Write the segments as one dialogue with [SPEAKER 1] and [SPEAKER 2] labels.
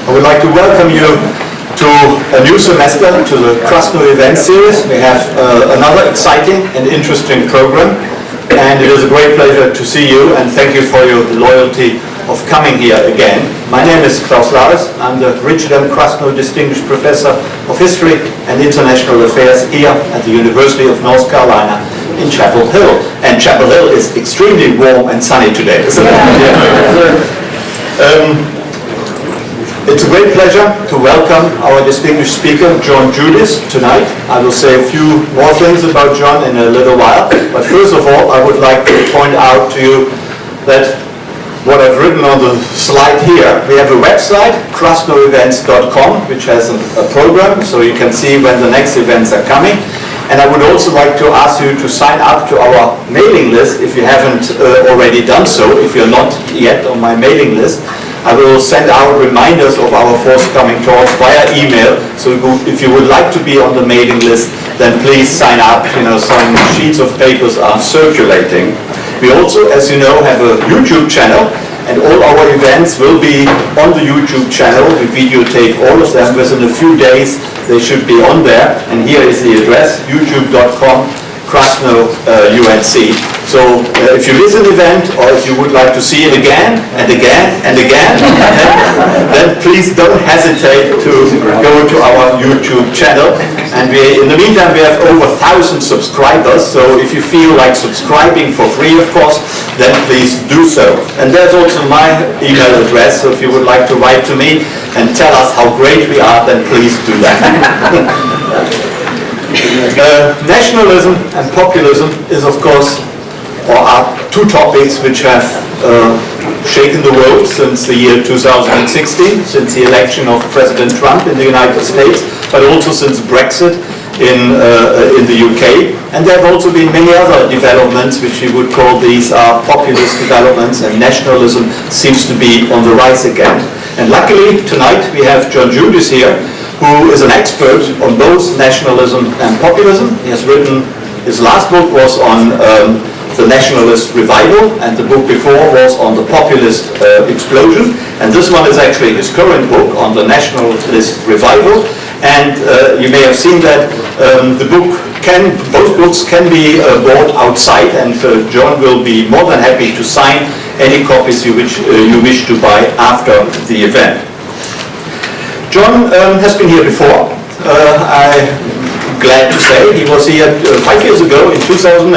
[SPEAKER 1] I would like to welcome you to a new semester, to the Krasno event series. We have another exciting and interesting program, and it is a great pleasure to see you, and thank you for your loyalty of coming here again. My name is Klaus Lares. I'm the Richard M. Krasno Distinguished Professor of History and International Affairs here at the University of North Carolina in Chapel Hill. And Chapel Hill is extremely warm and sunny today, isn't it? It's a great pleasure to welcome our distinguished speaker, John Judis, tonight. I will say a few more things about John in a little while, but first of all, I would like to point out to you that what I've written on the slide here, we have a website, krasnoevents.com, which has a program, so you can see when the next events are coming. And I would also like to ask you to sign up to our mailing list if you haven't already done so. If you're not yet on my mailing list, I will send out reminders of our forthcoming talks via email. So if you would like to be on the mailing list, then please sign up. Some sheets of papers are circulating. We also, as you know, have a YouTube channel, and all our events will be on the YouTube channel. We videotape all of them. Within a few days, they should be on there. And here is the address, youtube.com. Krasno UNC. So if you miss an event, or if you would like to see it again and again and again, then please don't hesitate to go to our YouTube channel. And in the meantime, we have over 1,000 subscribers. So if you feel like subscribing for free, of course, then please do so. And there's also my email address. So if you would like to write to me and tell us how great we are, then please do that. Nationalism and populism is, of course, or are two topics which have shaken the world since the year 2016, since the election of President Trump in the United States, but also since Brexit in the UK. And there have also been many other developments which we would call these are populist developments, and nationalism seems to be on the rise again. And luckily, tonight we have John Judis here, who is an expert on both nationalism and populism. He has written, his last book was on the Nationalist Revival, and the book before was on the populist explosion. And this one is actually his current book on the Nationalist Revival. And you may have seen that both books can be bought outside, and John will be more than happy to sign any copies you wish to buy after the event. John has been here before. I'm glad to say he was here 5 years ago in 2014,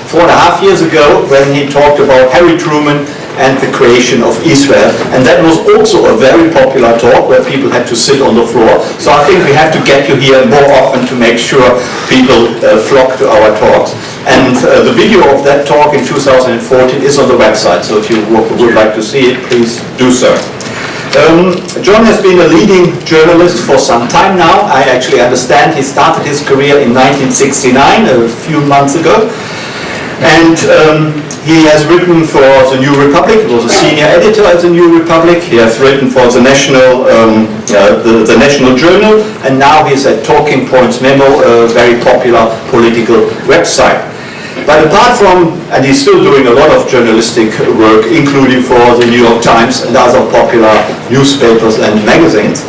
[SPEAKER 1] 4.5 years ago, when he talked about Harry Truman and the creation of Israel. And that was also a very popular talk where people had to sit on the floor. So I think we have to get you here more often to make sure people flock to our talks. And the video of that talk in 2014 is on the website. So if you would like to see it, please do so. John has been a leading journalist for some time now. I actually understand he started his career in 1969, a few months ago. And he has written for the New Republic. He was a senior editor at the New Republic. He has written for the National Journal, and now he's at Talking Points Memo, a very popular political website. But apart from, and he's still doing a lot of journalistic work, including for the New York Times and other popular newspapers and magazines.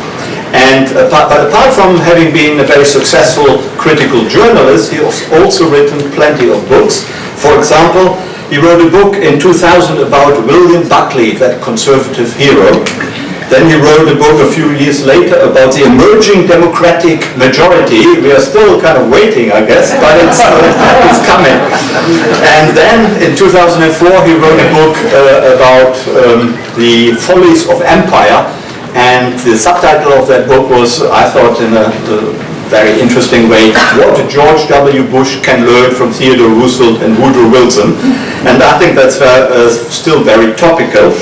[SPEAKER 1] And but apart from having been a very successful critical journalist, he has also written plenty of books. For example, he wrote a book in 2000 about William Buckley, that conservative hero. Then he wrote a book a few years later about the emerging democratic majority. We are still kind of waiting, I guess, but it's coming. And then in 2004 he wrote a book about the follies of empire. And the subtitle of that book was, I thought, in a very interesting way, What George W. Bush Can Learn from Theodore Roosevelt and Woodrow Wilson. And I think that's still very topical.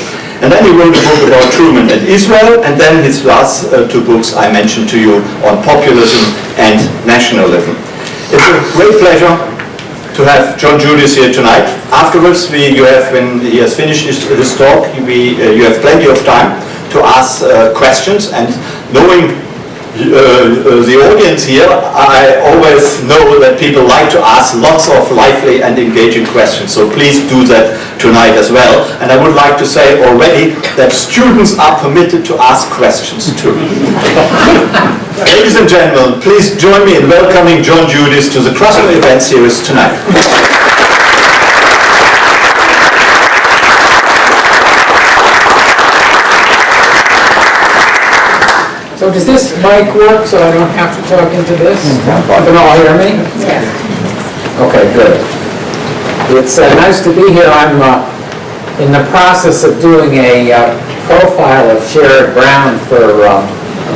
[SPEAKER 1] And then he wrote a book about Truman and Israel, and then his last two books I mentioned to you on populism and nationalism. It's a great pleasure to have John Judis here tonight. Afterwards, when he has finished his talk, you have plenty of time to ask questions, and knowing the audience here, I always know that people like to ask lots of lively and engaging questions, so please do that tonight as well. And I would like to say already that students are permitted to ask questions too. Ladies and gentlemen, please join me in welcoming John Judis to the Crossover Event Series tonight.
[SPEAKER 2] So does this mic work so I don't have to talk into this? Can all hear me?
[SPEAKER 3] Yes.
[SPEAKER 2] Okay, good. It's nice to be here. I'm in the process of doing a profile of Sherrod Brown for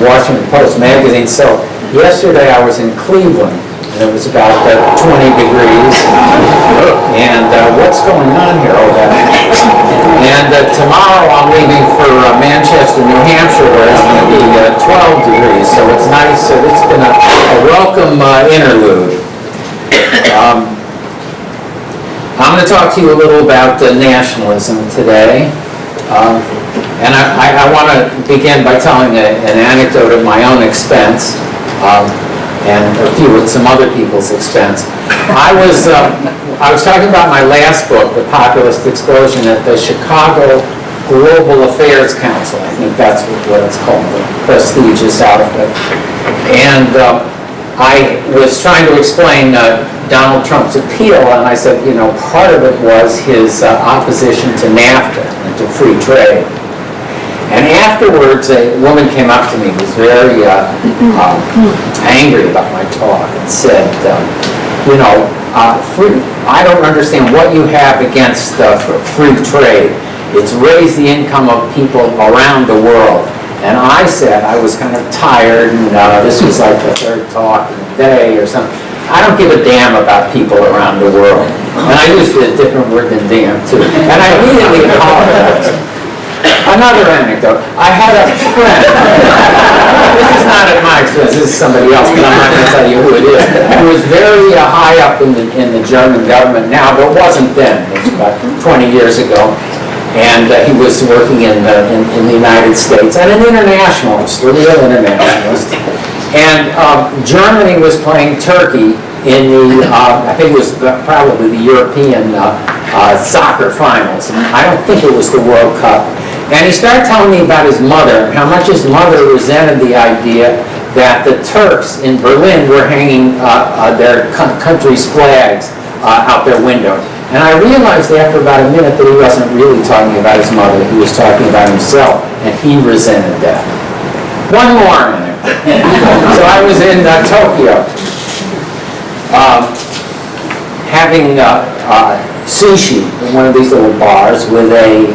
[SPEAKER 2] Washington Post magazine. So yesterday I was in Cleveland, and it was about 20 degrees. And what's going on here? Oh, that. And tomorrow I'm leaving for Manchester, New Hampshire, where it's going to be 12 degrees. So it's nice. It's been a welcome interlude. I'm going to talk to you a little about nationalism today. And I want to begin by telling an anecdote at my own expense. And a few at some other people's expense. I was talking about my last book, The Populist Explosion, at the Chicago Global Affairs Council. I think that's what it's called, the prestigious outfit. And I was trying to explain Donald Trump's appeal, and I said, you know, part of it was his opposition to NAFTA and to free trade. And afterwards, a woman came up to me who was very angry about my talk and said, you know, I don't understand what you have against free trade. It's raised the income of people around the world. And I said, I was kind of tired, and this was like the third talk in the day or something. I don't give a damn about people around the world. And I used a different word than damn, too. And I immediately apologized. Another anecdote. I had a friend. This is not at my expense. This is somebody else, but I'm not going to tell you who it is. Who was very high up in the German government now, but wasn't then. It was about 20 years ago. And he was working in the United States, and an internationalist, a real internationalist. And Germany was playing Turkey in the, I think it was probably the European soccer finals. And I don't think it was the World Cup. And he started telling me about his mother, how much his mother resented the idea that the Turks in Berlin were hanging their country's flags out their window. And I realized after about a minute that he wasn't really talking about his mother, he was talking about himself, and he resented that. One more minute. So I was in Tokyo, having sushi in one of these little bars with a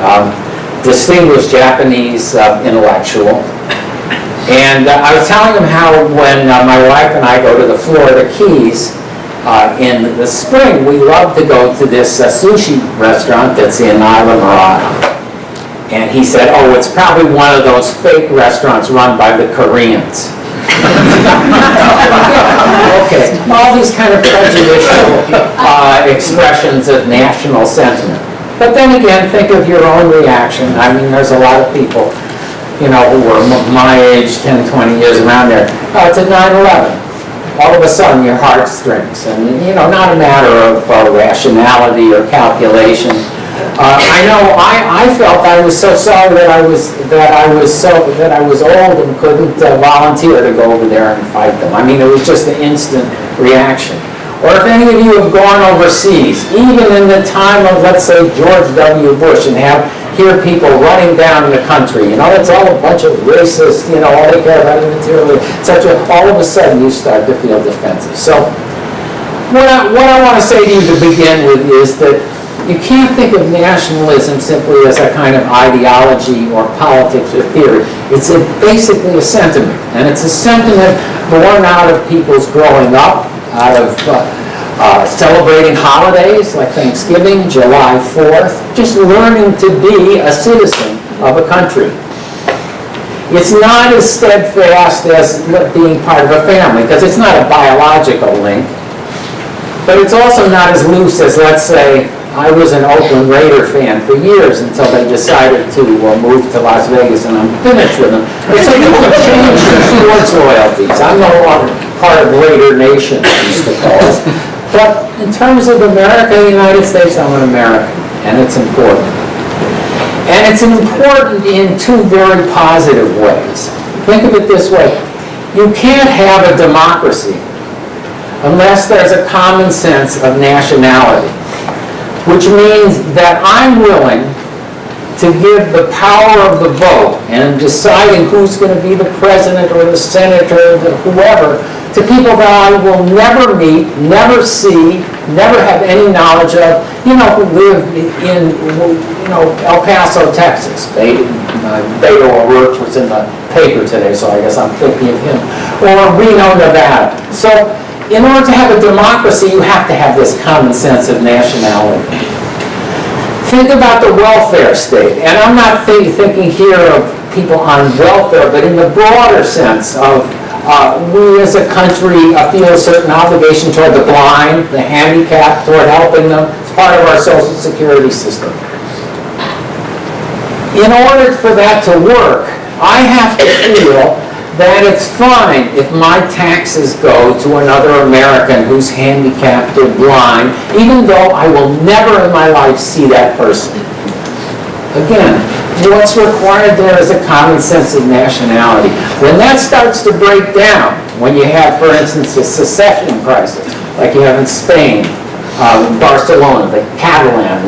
[SPEAKER 2] distinguished Japanese intellectual. And I was telling him how when my wife and I go to the Florida Keys in the spring, we love to go to this sushi restaurant that's in Isla Morada. And he said, oh, it's probably one of those fake restaurants run by the Koreans. Okay, all these kind of prejudicial expressions of national sentiment. But then again, think of your own reaction. I mean, there's a lot of people, you know, who were my age, 10, 20 years around there. It's at 9/11. All of a sudden, your heart strings. And, you know, not a matter of rationality or calculation. I know I felt I was so sorry that I was old and couldn't volunteer to go over there and fight them. I mean, it was just an instant reaction. Or if any of you have gone overseas, even in the time of, let's say, George W. Bush, and hear people running down the country, you know, it's all a bunch of racist, you know, all they care about is material, etc. All of a sudden, you start to feel defensive. So, what I want to say to you to begin with is that you can't think of nationalism simply as a kind of ideology or politics or theory. It's basically a sentiment, and it's a sentiment born out of people's growing up, out of celebrating holidays like Thanksgiving, July 4th, just learning to be a citizen of a country. It's not as steadfast as being part of a family, because it's not a biological link, but it's also not as loose as, let's say, I was an Oakland Raider fan for years until they decided to move to Las Vegas, and I'm finished with them. It's like people have changed their sports loyalties. I'm no longer part of Raider Nation, they used to call us. But in terms of America, the United States, I'm an American, and it's important. And it's important in two very positive ways. Think of it this way. You can't have a democracy unless there's a common sense of nationality, which means that I'm willing to give the power of the vote and deciding who's going to be the president or the senator or whoever to people that I will never meet, never see, never have any knowledge of, who live in, El Paso, Texas. Beto O'Rourke was in the paper today, so I guess I'm thinking of him. Or Reno, Nevada. So in order to have a democracy, you have to have this common sense of nationality. Think about the welfare state. And I'm not thinking here of people on welfare, but in the broader sense of we as a country feel a certain obligation toward the blind, the handicapped, toward helping them. It's part of our social security system. In order for that to work, I have to feel that it's fine if my taxes go to another American who's handicapped or blind, even though I will never in my life see that person. Again, what's required there is a common sense of nationality. When that starts to break down, when you have, for instance, a secession crisis, like you have in Spain, Barcelona, the Catalan,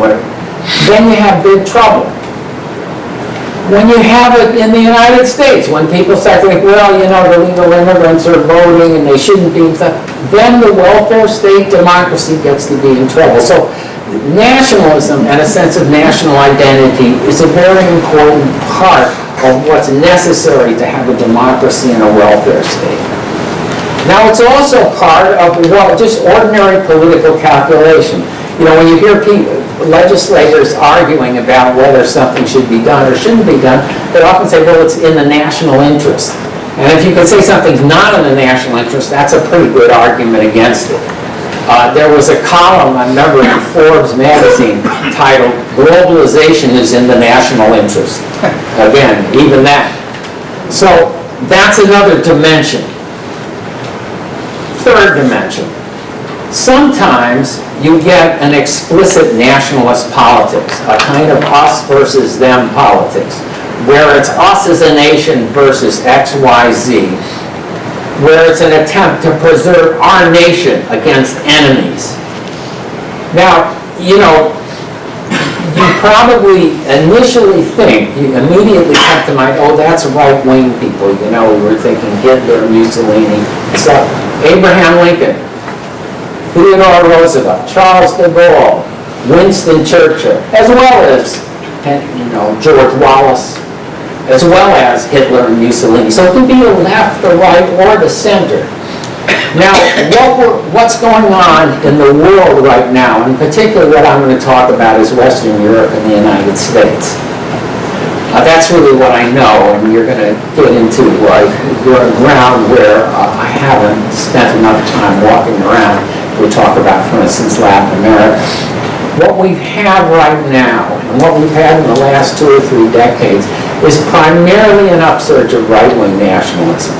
[SPEAKER 2] then you have big trouble. When you have it in the United States, when people start to think, well, the legal immigrants are voting and they shouldn't be, then the welfare state democracy gets to be in trouble. So nationalism and a sense of national identity is a very important part of what's necessary to have a democracy and a welfare state. Now, it's also part of just ordinary political calculation. When you hear legislators arguing about whether something should be done or shouldn't be done, they often say, well, it's in the national interest. And if you can say something's not in the national interest, that's a pretty good argument against it. There was a column, I remember, in Forbes magazine titled, "Globalization is in the national interest." Again, even that. So that's another dimension. Third dimension. Sometimes you get an explicit nationalist politics, a kind of us versus them politics, where it's us as a nation versus XYZ, where it's an attempt to preserve our nation against enemies. Now, you probably initially think, you immediately come to mind, oh, that's right-wing people. We were thinking Hitler, Mussolini, and stuff. Abraham Lincoln, Theodore Roosevelt, Charles de Gaulle, Winston Churchill, as well as, George Wallace, as well as Hitler and Mussolini. So it can be the left, the right, or the center. Now, what's going on in the world right now, and particularly what I'm going to talk about is Western Europe and the United States. That's really what I know, and you're going to get into ground where I haven't spent enough time walking around. We talk about, for instance, Latin America. What we have right now, and what we've had in the last 2 or 3 decades, is primarily an upsurge of right-wing nationalism.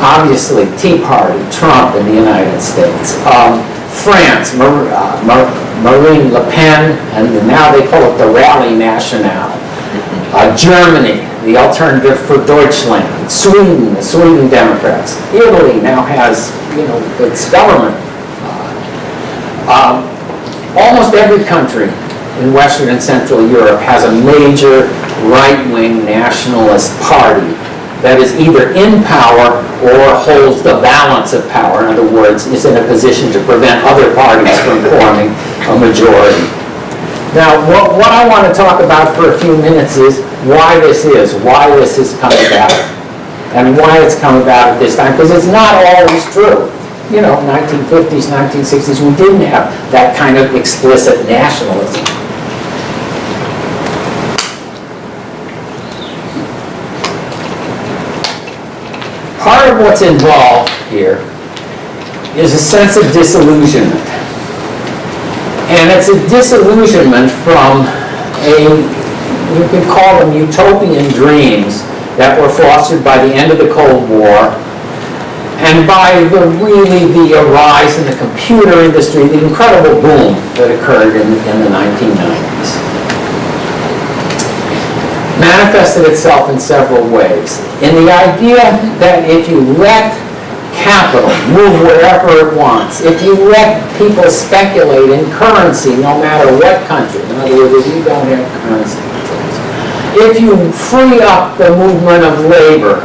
[SPEAKER 2] Obviously, Tea Party, Trump in the United States, France, Marine Le Pen, and now they call it the Rally Nationale. Germany, the Alternative for Deutschland. Sweden, the Sweden Democrats. Italy now has, its government. Almost every country in Western and Central Europe has a major right-wing nationalist party that is either in power or holds the balance of power. In other words, is in a position to prevent other parties from forming a majority. Now, what I want to talk about for a few minutes is why this has come about, and why it's come about at this time, because it's not always true. 1950s, 1960s, we didn't have that kind of explicit nationalism. Part of what's involved here is a sense of disillusionment. And it's a disillusionment from you could call them utopian dreams that were fostered by the end of the Cold War and by the rise in the computer industry, the incredible boom that occurred in the 1990s. Manifested itself in several ways. In the idea that if you let capital move wherever it wants, if you let people speculate in currency no matter what country, in other words, if you don't have currency, if you free up the movement of labor,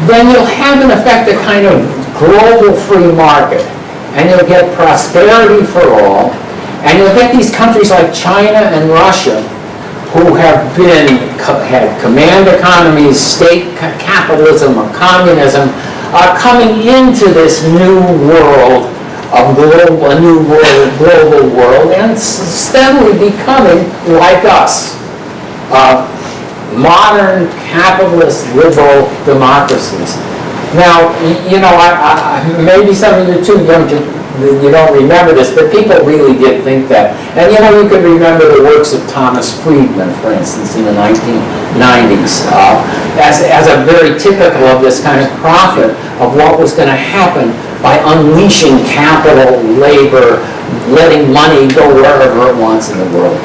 [SPEAKER 2] then you'll have in effect a kind of global free market, and you'll get prosperity for all, and you'll get these countries like China and Russia who have had command economies, state capitalism or communism, are coming into this new world of a new global world, and steadily becoming like us, modern capitalist liberal democracies. Now, you know, maybe some of you are too young you don't remember this, but people really did think that. And you know, you could remember the works of Thomas Friedman, for instance, in the 1990s, as a very typical of this kind of prophet of what was going to happen by unleashing capital, labor, letting money go wherever it wants in the world.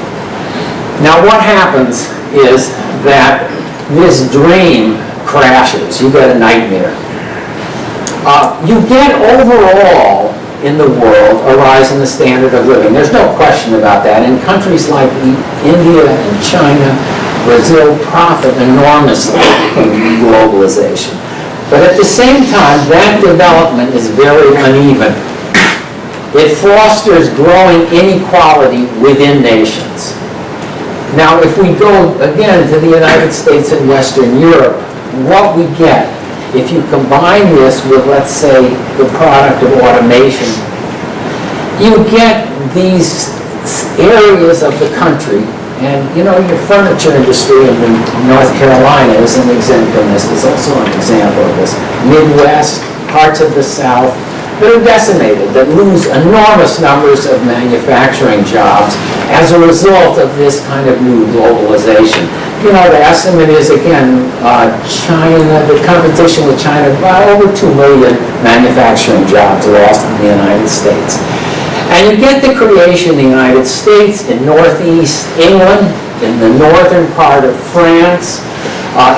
[SPEAKER 2] Now what happens is that this dream crashes. You get a nightmare. You get overall in the world a rise in the standard of living. There's no question about that. And countries like India and China, Brazil profit enormously from globalization. But at the same time, that development is very uneven. It fosters growing inequality within nations. Now, if we go again to the United States and Western Europe, what we get, if you combine this with, let's say, the product of automation, you get these areas of the country, and you know, your furniture industry in North Carolina is an example of this, is also an example of this. Midwest, parts of the South, that are decimated, that lose enormous numbers of manufacturing jobs as a result of this kind of new globalization. You know, the estimate is, again, China, the competition with China, about over 2 million manufacturing jobs lost in the United States. And you get the creation in the United States, in northeast England, in the northern part of France,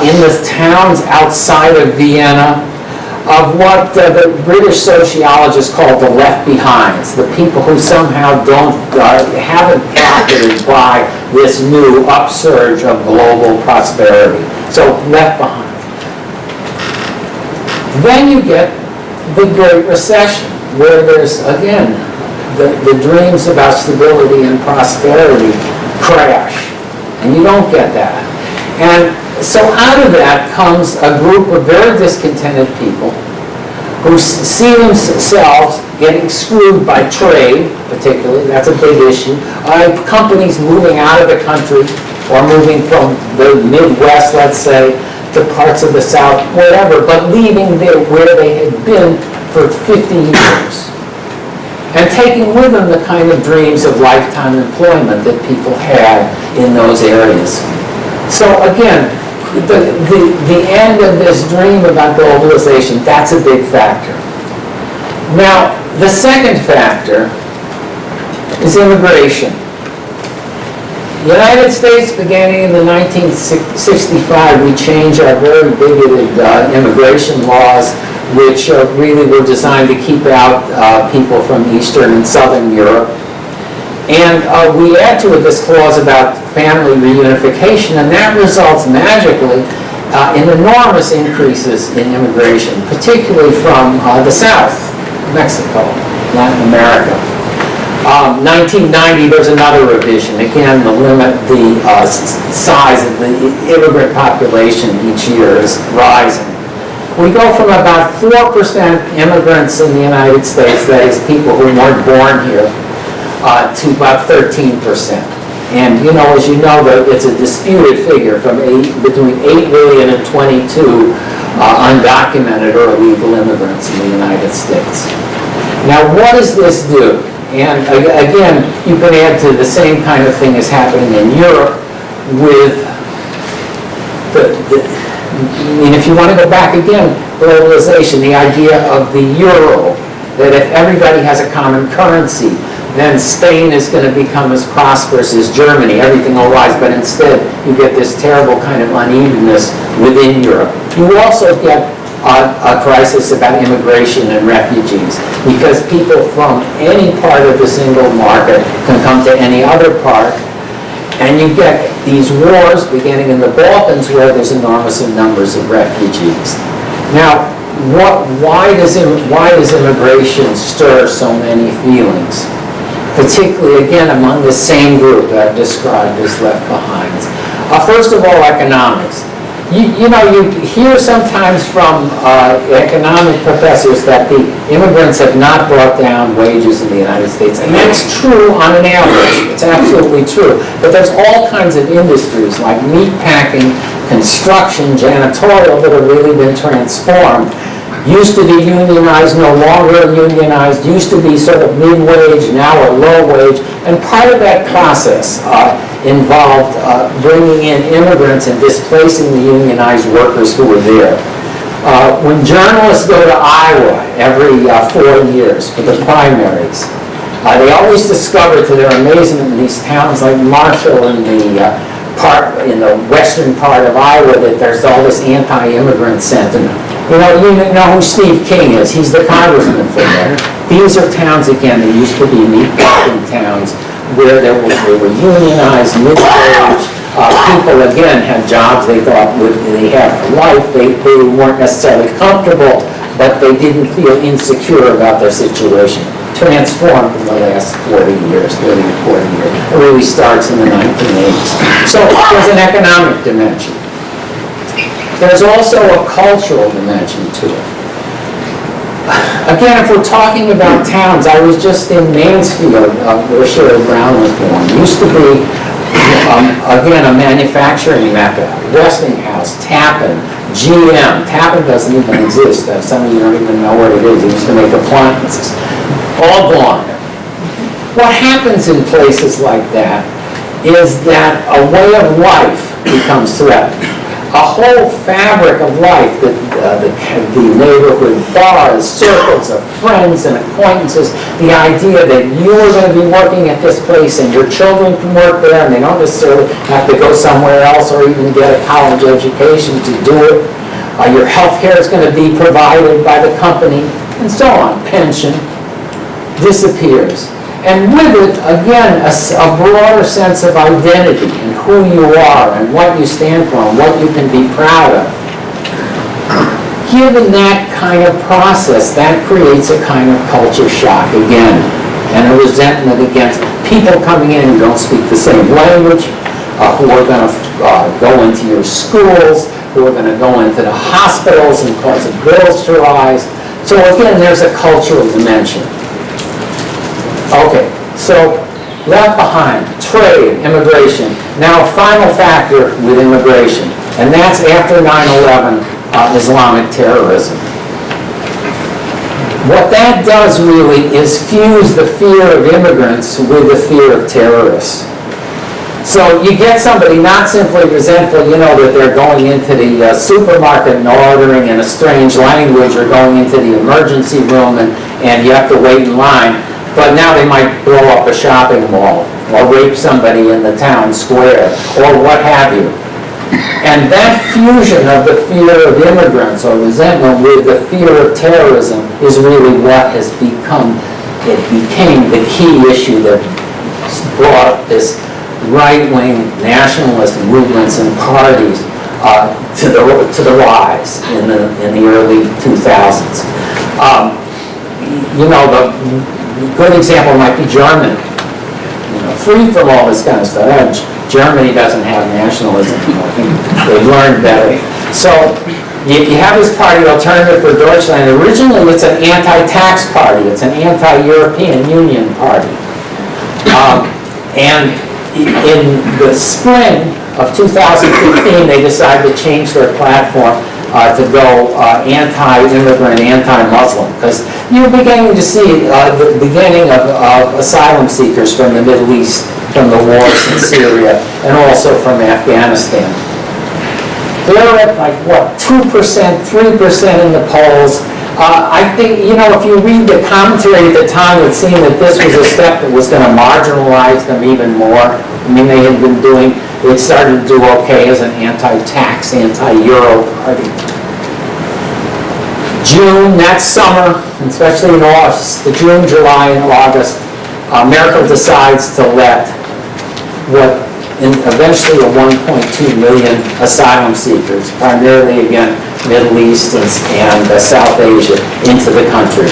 [SPEAKER 2] in the towns outside of Vienna, of what the British sociologists call the left behinds, the people who somehow haven't profited by this new upsurge of global prosperity. So left behind. Then you get the Great Recession, where there's, again, the dreams about stability and prosperity crash, and you don't get that. And so out of that comes a group of very discontented people who see themselves getting screwed by trade, particularly, that's a big issue, companies moving out of the country or moving from the Midwest, let's say, to parts of the South, whatever, but leaving where they had been for 50 years. And taking with them the kind of dreams of lifetime employment that people had in those areas. So again, the end of this dream about globalization, that's a big factor. Now, the second factor is immigration. The United States, beginning in the 1965, we changed our very bigoted immigration laws, which really were designed to keep out people from Eastern and Southern Europe. And we add to it this clause about family reunification, and that results magically in enormous increases in immigration, particularly from the South, Mexico, Latin America. 1990, there's another revision. Again, the size of the immigrant population each year is rising. We go from about 4% immigrants in the United States, that is people who weren't born here, to about 13%. And you know, as you know, it's a disputed figure from between 8 million and 22 undocumented or illegal immigrants in the United States. Now, what does this do? And again, you can add to the same kind of thing as happening in Europe with if you want to go back again, globalization, the idea of the euro, that if everybody has a common currency, then Spain is going to become as prosperous as Germany, everything will rise, but instead you get this terrible kind of unevenness within Europe. You also get a crisis about immigration and refugees, because people from any part of the single market can come to any other part, and you get these wars beginning in the Balkans where there's enormous numbers of refugees. Now, why does immigration stir so many feelings? Particularly, again, among the same group that I've described as left behind. First of all, economics. You know, you hear sometimes from economic professors that the immigrants have not brought down wages in the United States, and that's true on an average. It's absolutely true. But there's all kinds of industries like meat packing, construction, janitorial that have really been transformed. Used to be unionized, no longer unionized, used to be sort of mid-wage, now are low-wage, and part of that process involved bringing in immigrants and displacing the unionized workers who were there. When journalists go to Iowa every 4 years for the primaries, they always discover to their amazement in these towns like Marshall in the western part of Iowa that there's all this anti-immigrant sentiment. You know who Steve King is. He's the congressman from there. These are towns, again, that used to be meat-packing towns where they were unionized, mid-wage. People, again, had jobs they thought they had for life. They weren't necessarily comfortable, but they didn't feel insecure about their situation. Transformed in the last 40 years, 30 to 40 years. It really starts in the 1980s. So there's an economic dimension. There's also a cultural dimension to it. Again, if we're talking about towns, I was just in Mansfield, where Sherrod Brown was born. It used to be, again, a manufacturing mecca. Westinghouse, Tappan, GM. Tappan doesn't even exist. Some of you don't even know what it is. It used to make appliances. All gone. What happens in places like that is that a way of life becomes threatened. A whole fabric of life, the neighborhood bars, circles of friends and acquaintances, the idea that you are going to be working at this place and your children can work there and they don't necessarily have to go somewhere else or even get a college education to do it. Your health care is going to be provided by the company, and so on. Pension disappears. And with it, again, a broader sense of identity and who you are and what you stand for and what you can be proud of. Given that kind of process, that creates a kind of culture shock again, and a resentment against people coming in who don't speak the same language, who are going to go into your schools, who are going to go into the hospitals and cause the bills to rise. So again, there's a cultural dimension. Okay, so left behind, trade, immigration. Now a final factor with immigration, and that's after 9/11, Islamic terrorism. What that does really is fuse the fear of immigrants with the fear of terrorists. So you get somebody not simply resentful, that they're going into the supermarket and ordering in a strange language, or going into the emergency room and you have to wait in line. But now they might blow up a shopping mall or rape somebody in the town square or what have you. And that fusion of the fear of immigrants or resentment with the fear of terrorism is really what has became the key issue that brought this right-wing nationalist movements and parties to the rise in the early 2000s. A good example might be Germany. Free from all this kind of stuff. Germany doesn't have nationalism. They've learned better. So you have this party, Alternative for Deutschland. Originally, it's an anti-tax party. It's an anti-European Union party. And in the spring of 2015, they decided to change their platform to go anti-immigrant, anti-Muslim, because you're beginning to see the beginning of asylum seekers from the Middle East, from the wars in Syria, and also from Afghanistan. They're at like, what, 2%, 3% in the polls. I think, if you read the commentary at the time, it seemed that this was a step that was going to marginalize them even more. I mean, they had been it started to do okay as an anti-tax, anti-Euro party. June, that summer, especially in August, June, July, and August, Merkel decides to let eventually a 1.2 million asylum seekers, primarily, again, Middle East and South Asia, into the country.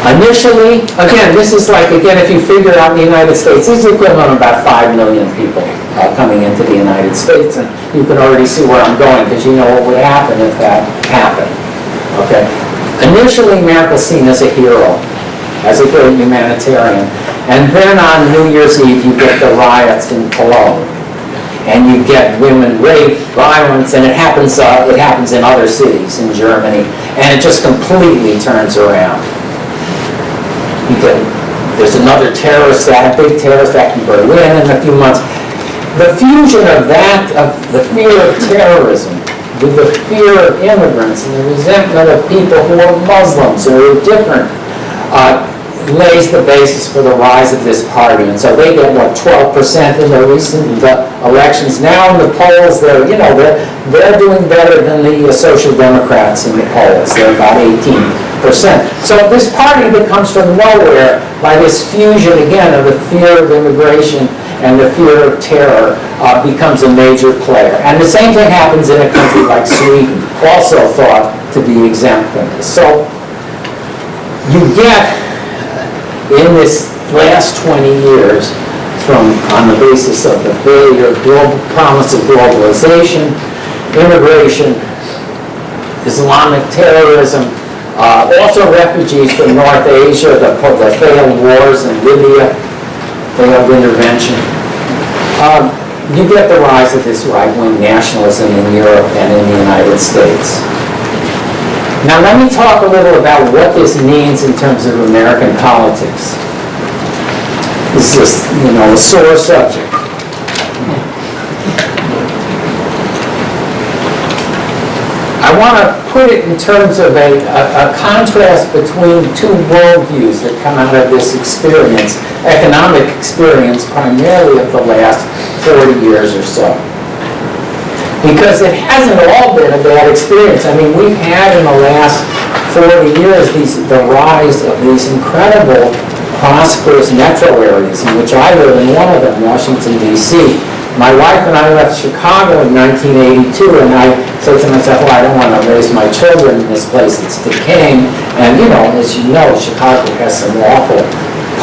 [SPEAKER 2] Initially, again, this is like, if you figure out the United States, this is equivalent of about 5 million people coming into the United States, and you can already see where I'm going, because you know what would happen if that happened. Okay? Initially, Merkel's seen as a hero, as a great humanitarian, and then on New Year's Eve, you get the riots in Cologne, and you get women raped, violence, and it happens in other cities in Germany, and it just completely turns around. There's another big terrorist act in Berlin in a few months. The fusion of that, of the fear of terrorism, with the fear of immigrants and the resentment of people who are Muslims or who are different, lays the basis for the rise of this party. And so they get, 12% in the recent elections. Now in the polls, they're doing better than the Social Democrats in the polls. They're about 18%. So this party that comes from nowhere, by this fusion, again, of the fear of immigration and the fear of terror, becomes a major player. And the same thing happens in a country like Sweden, also thought to be exempt from this. So you get, in this last 20 years, on the basis of the failure, promise of globalization, immigration, Islamic terrorism, also refugees from North Asia, the failed wars in Libya, failed intervention. You get the rise of this right-wing nationalism in Europe and in the United States. Now let me talk a little about what this means in terms of American politics. This is, a sore subject. I want to put it in terms of a contrast between two worldviews that come out of this experience, economic experience, primarily of the last 40 years or so. Because it hasn't all been a bad experience. I mean, we've had in the last 40 years the rise of these incredible, prosperous metro areas, in which I live in one of them, Washington, D.C. My wife and I left Chicago in 1982, and I said to myself, well, I don't want to raise my children in this place. It's decaying. And, as you know, Chicago has some awful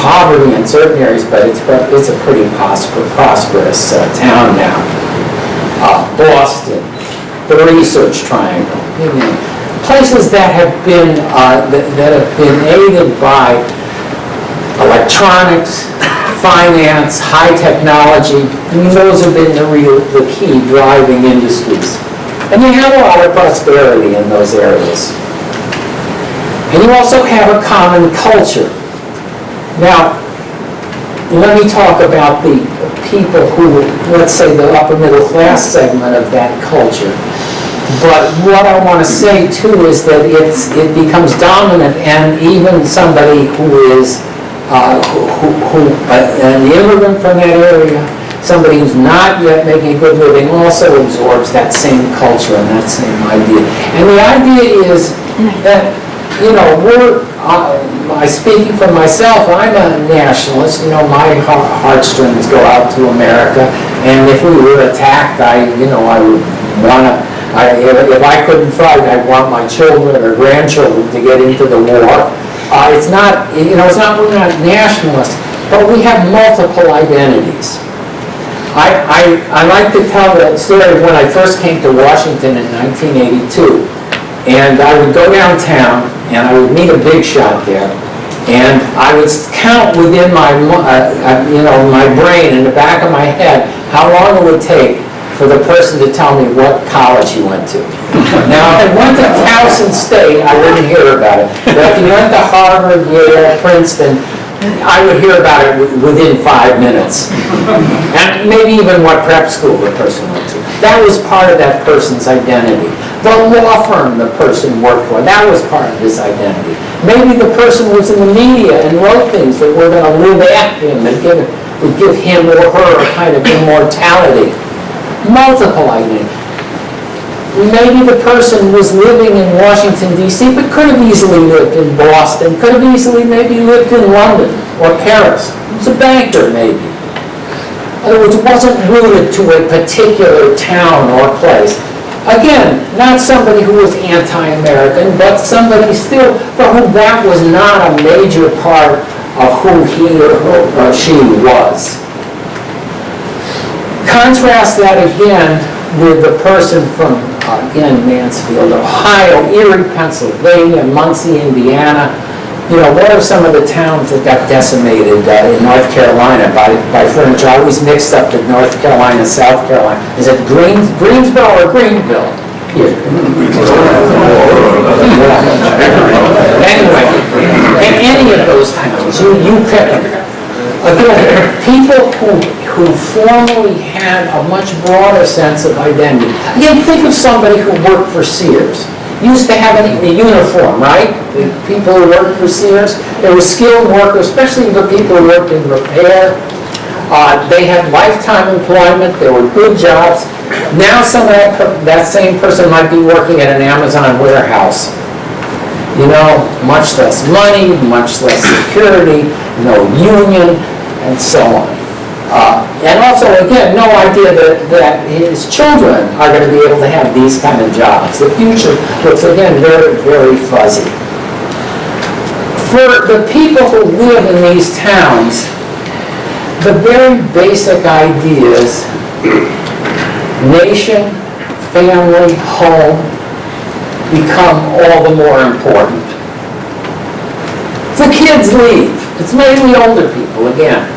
[SPEAKER 2] poverty in certain areas, but it's a pretty prosperous town now. Boston, the Research Triangle, places that have been aided by electronics, finance, high technology. I mean, those have been the key driving industries. And you have a lot of prosperity in those areas. And you also have a common culture. Now, let me talk about the people who, let's say, the upper middle class segment of that culture. But what I want to say, too, is that it becomes dominant, and even somebody who is an immigrant from that area, somebody who's not yet making a good living, also absorbs that same culture and that same idea. And the idea is that, speaking for myself, I'm a nationalist. My heartstrings go out to America, and if we were attacked, I would want to. If I couldn't fight, I'd want my children or grandchildren to get into the war. We're not nationalists, but we have multiple identities. I like to tell the story of when I first came to Washington in 1982, and I would go downtown, and I would meet a big shot there, and I would count within my brain, in the back of my head, how long it would take for the person to tell me what college he went to. Now, if I went to Towson State, I wouldn't hear about it. But if you went to Harvard, Yale, Princeton, I would hear about it within 5 minutes. And maybe even what prep school the person went to. That was part of that person's identity. The law firm the person worked for, that was part of his identity. Maybe the person was in the media and wrote things that were going to live after him and would give him or her a kind of immortality. Multiple identities. Maybe the person was living in Washington, D.C., but could have easily lived in Boston, could have easily maybe lived in London or Paris. He was a banker, maybe. In other words, it wasn't rooted to a particular town or place. Again, not somebody who was anti-American, but somebody still for whom that was not a major part of who he or she was. Contrast that again with the person from, again, Mansfield, Ohio, Erie, Pennsylvania, Muncie, Indiana. You know, what are some of the towns that got decimated in North Carolina by furniture? I always mixed up the North Carolina and South Carolina. Is it Greensboro or Greenville? Here. Anyway, in any of those towns, you pick them. Again, people who formerly had a much broader sense of identity. Again, think of somebody who worked for Sears. Used to have a uniform, right? The people who worked for Sears, they were skilled workers, especially the people who worked in repair. They had lifetime employment. They were good jobs. Now some of that same person might be working at an Amazon warehouse. You know, much less money, much less security, no union, and so on. And also, again, no idea that his children are going to be able to have these kind of jobs. The future looks, again, very, very fuzzy. For the people who live in these towns, the very basic ideas, nation, family, home, become all the more important. The kids leave. It's mainly older people, again.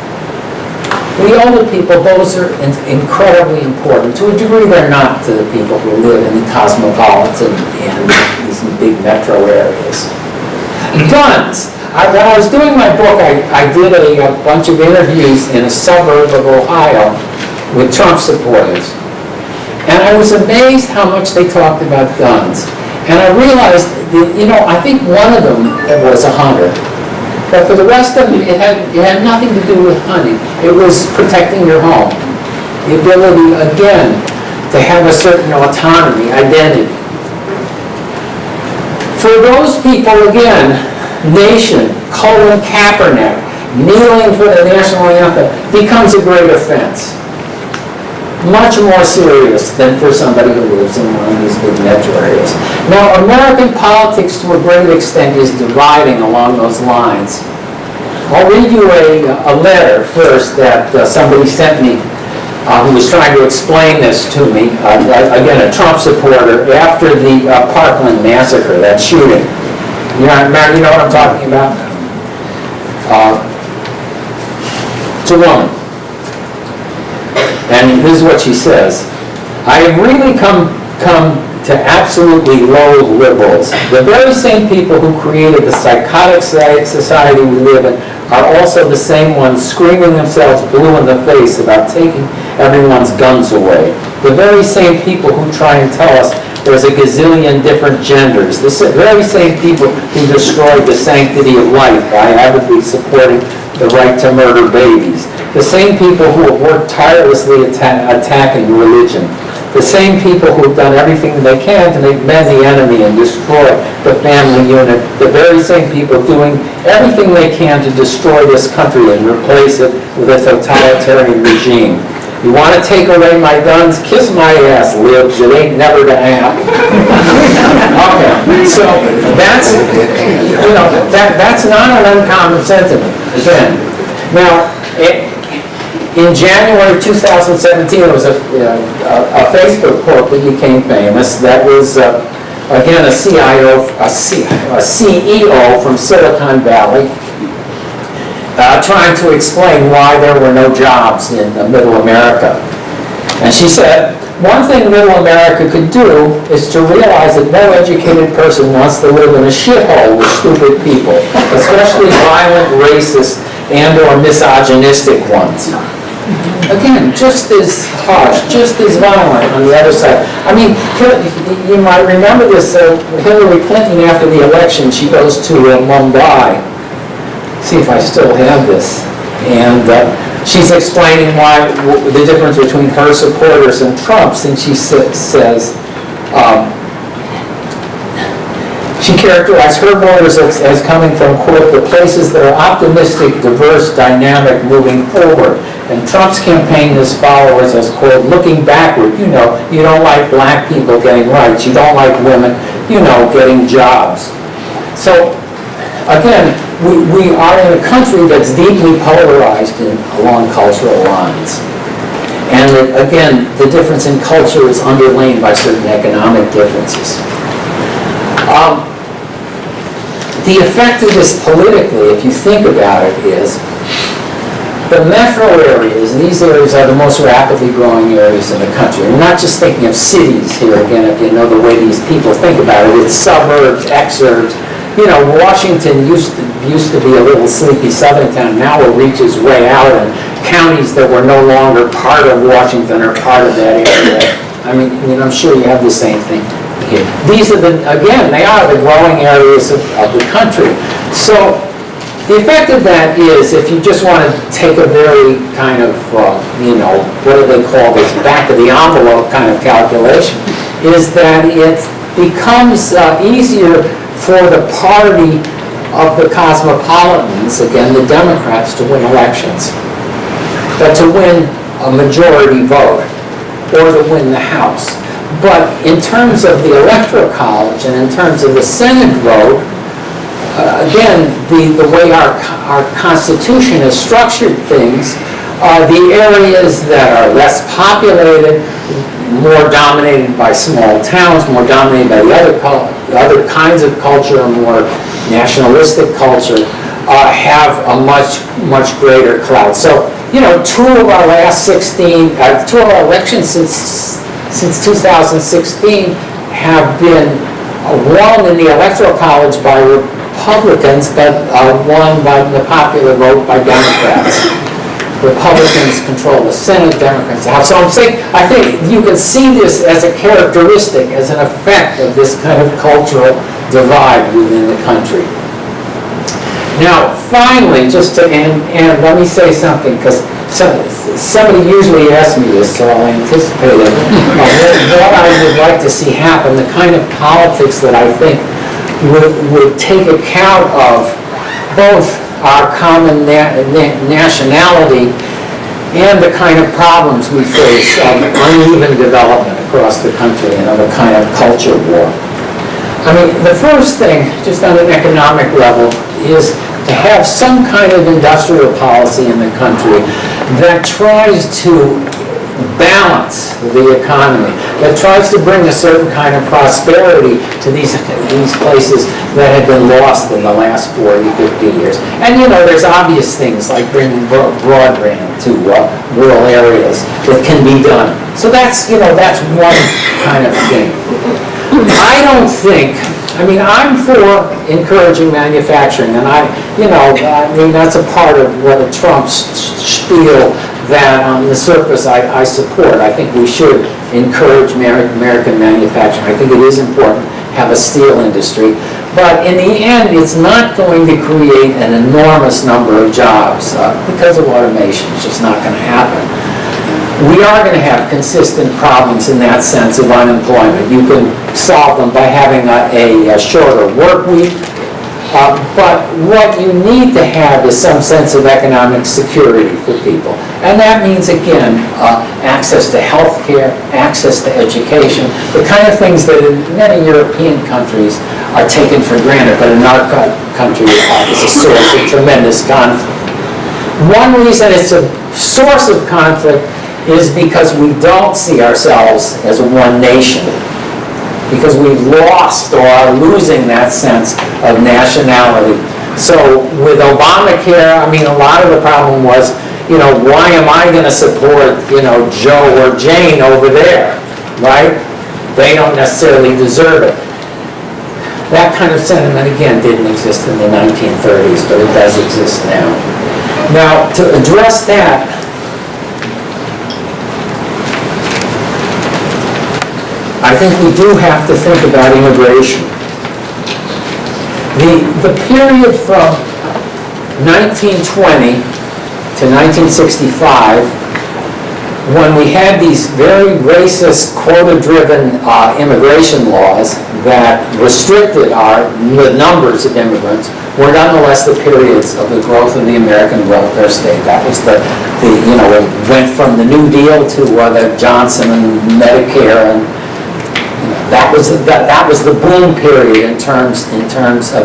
[SPEAKER 2] The older people, those are incredibly important. To a degree, they're not to the people who live in the cosmopolitan and these big metro areas. Guns. When I was doing my book, I did a bunch of interviews in a suburb of Ohio with Trump supporters. And I was amazed how much they talked about guns. And I realized, you know, I think one of them was a hunter. But for the rest of them, it had nothing to do with hunting. It was protecting your home. The ability, again, to have a certain autonomy, identity. For those people, again, nation, Colin Kaepernick, kneeling for the national anthem becomes a great offense. Much more serious than for somebody who lives in one of these big metro areas. Now, American politics, to a great extent, is dividing along those lines. I'll read you a letter first that somebody sent me who was trying to explain this to me. Again, a Trump supporter after the Parkland massacre, that shooting. You know what I'm talking about? It's a woman. And this is what she says. I have really come to absolutely loathe liberals. The very same people who created the psychotic society we live in are also the same ones screaming themselves blue in the face about taking everyone's guns away. The very same people who try and tell us there's a gazillion different genders. The very same people who destroyed the sanctity of life by avidly supporting the right to murder babies. The same people who have worked tirelessly attacking religion. The same people who have done everything they can to make men the enemy and destroy the family unit. The very same people doing everything they can to destroy this country and replace it with a totalitarian regime. You want to take away my guns? Kiss my ass, libs. It ain't never gonna happen. Okay, so that's, you know, that's not an uncommon sentiment. Again, now, in January 2017, there was a Facebook quote that became famous. That was, again, a CEO from Silicon Valley trying to explain why there were no jobs in middle America. And she said, One thing middle America could do is to realize that no educated person wants to live in a shithole with stupid people, especially violent, racist, and or misogynistic ones. Again, just as harsh, just as violent on the other side. I mean, you might remember this, Hillary Clinton after the election, she goes to Mumbai. See if I still have this. And she's explaining why the difference between her supporters and Trump's, and she says, she characterized her voters as coming from, quote, the places that are optimistic, diverse, dynamic, moving forward. And Trump's campaign his followers as, quote, looking backward. You know, you don't like black people getting rights. You don't like women, you know, getting jobs. So, again, we are in a country that's deeply polarized along cultural lines. And again, the difference in culture is underlain by certain economic differences. The effect of this politically, if you think about it, is the metro areas, these areas are the most rapidly growing areas in the country. We're not just thinking of cities here, again, if you know the way these people think about it. It's suburbs, exurbs. You know, Washington used to be a little sleepy southern town. Now it reaches way out, and counties that were no longer part of Washington are part of that area. I mean, I'm sure you have the same thing here. These are they are the growing areas of the country. So the effect of that is, if you just want to take a very kind of, what do they call this, back of the envelope kind of calculation, is that it becomes easier for the party of the cosmopolitans, again, the Democrats, to win elections, but to win a majority vote, or to win the House. But in terms of the Electoral College and in terms of the Senate vote, again, the way our Constitution has structured things, the areas that are less populated, more dominated by small towns, more dominated by the other kinds of culture, more nationalistic culture, have a much greater clout. So, two of our elections since 2016 have been won in the Electoral College by Republicans, but won by the popular vote by Democrats. Republicans control the Senate, Democrats the House. So I'm saying, I think you can see this as a characteristic, as an effect of this kind of cultural divide within the country. Now, finally, just to end, let me say something, because somebody usually asks me this, so I'll anticipate it. What I would like to see happen, the kind of politics that I think would take account of both our common nationality and the kind of problems we face of uneven development across the country and of a kind of culture war. I mean, the first thing, just on an economic level, is to have some kind of industrial policy in the country that tries to balance the economy, that tries to bring a certain kind of prosperity to these places that have been lost in the last 40, 50 years. And there's obvious things like bringing broadband to rural areas that can be done. So that's one kind of thing. I'm for encouraging manufacturing, and that's a part of what a Trump spiel that on the surface I support. I think we should encourage American manufacturing. I think it is important to have a steel industry. But in the end, it's not going to create an enormous number of jobs because of automation. It's just not going to happen. We are going to have consistent problems in that sense of unemployment. You can solve them by having a shorter work week. But what you need to have is some sense of economic security for people. And that means, again, access to health care, access to education, the kind of things that in many European countries are taken for granted, but in our country is a source of tremendous conflict. One reason it's a source of conflict is because we don't see ourselves as one nation, because we've lost or are losing that sense of nationality. So with Obamacare, a lot of the problem was, why am I going to support, Joe or Jane over there? right? They don't necessarily deserve it. That kind of sentiment, again, didn't exist in the 1930s, but it does exist now. Now, to address that, I think we do have to think about immigration. The period from 1920 to 1965, when we had these very racist, quota-driven immigration laws that restricted the numbers of immigrants, were nonetheless the periods of the growth of the American welfare state. That was it went from the New Deal to the Johnson and Medicare, and that was the boom period in terms of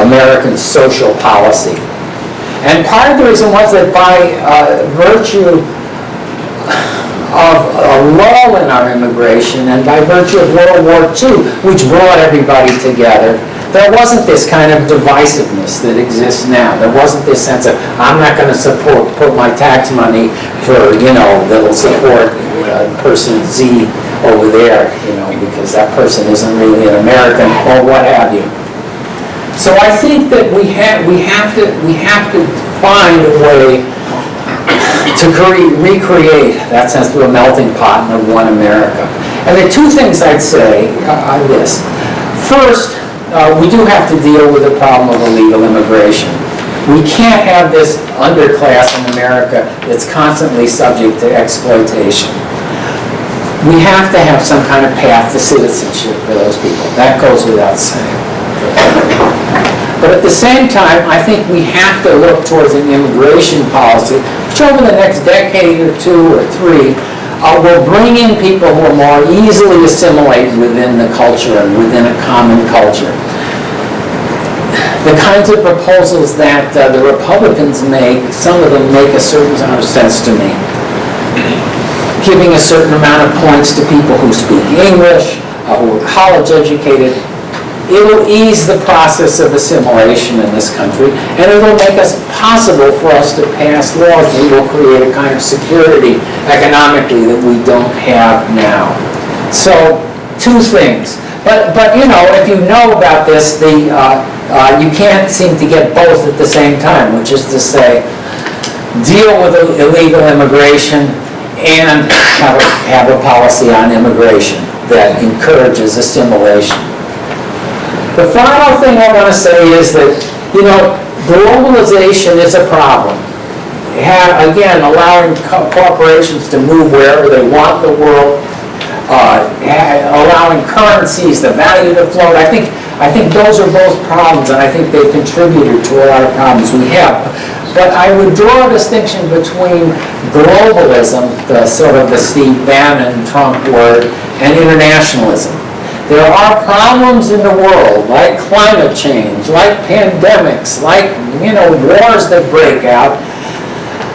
[SPEAKER 2] American social policy. And part of the reason was that by virtue of a lull in our immigration and by virtue of World War II, which brought everybody together, there wasn't this kind of divisiveness that exists now. There wasn't this sense of, I'm not going to put my tax money for, that'll support person Z over there, because that person isn't really an American or what have you. So I think that we have to find a way to recreate that sense of a melting pot of one America. And the two things I'd say are this. First, we do have to deal with the problem of illegal immigration. We can't have this underclass in America that's constantly subject to exploitation. We have to have some kind of path to citizenship for those people. That goes without saying. But at the same time, I think we have to look towards an immigration policy, which over the next decade or two or three, will bring in people who are more easily assimilated within the culture and within a common culture. The kinds of proposals that the Republicans make, some of them make a certain amount of sense to me. Giving a certain amount of points to people who speak English, who are college educated, it will ease the process of assimilation in this country, and it will make it possible for us to pass laws that will create a kind of security economically that we don't have now. So, two things. But if you know about this, you can't seem to get both at the same time, which is to say, deal with illegal immigration and have a policy on immigration that encourages assimilation. The final thing I want to say is that, globalization is a problem. Again, allowing corporations to move wherever they want in the world, allowing currencies, the value to float. I think those are both problems, and I think they've contributed to a lot of problems we have. But I would draw a distinction between globalism, the sort of the Steve Bannon Trump word, and internationalism. There are problems in the world, like climate change, like pandemics, like wars that break out,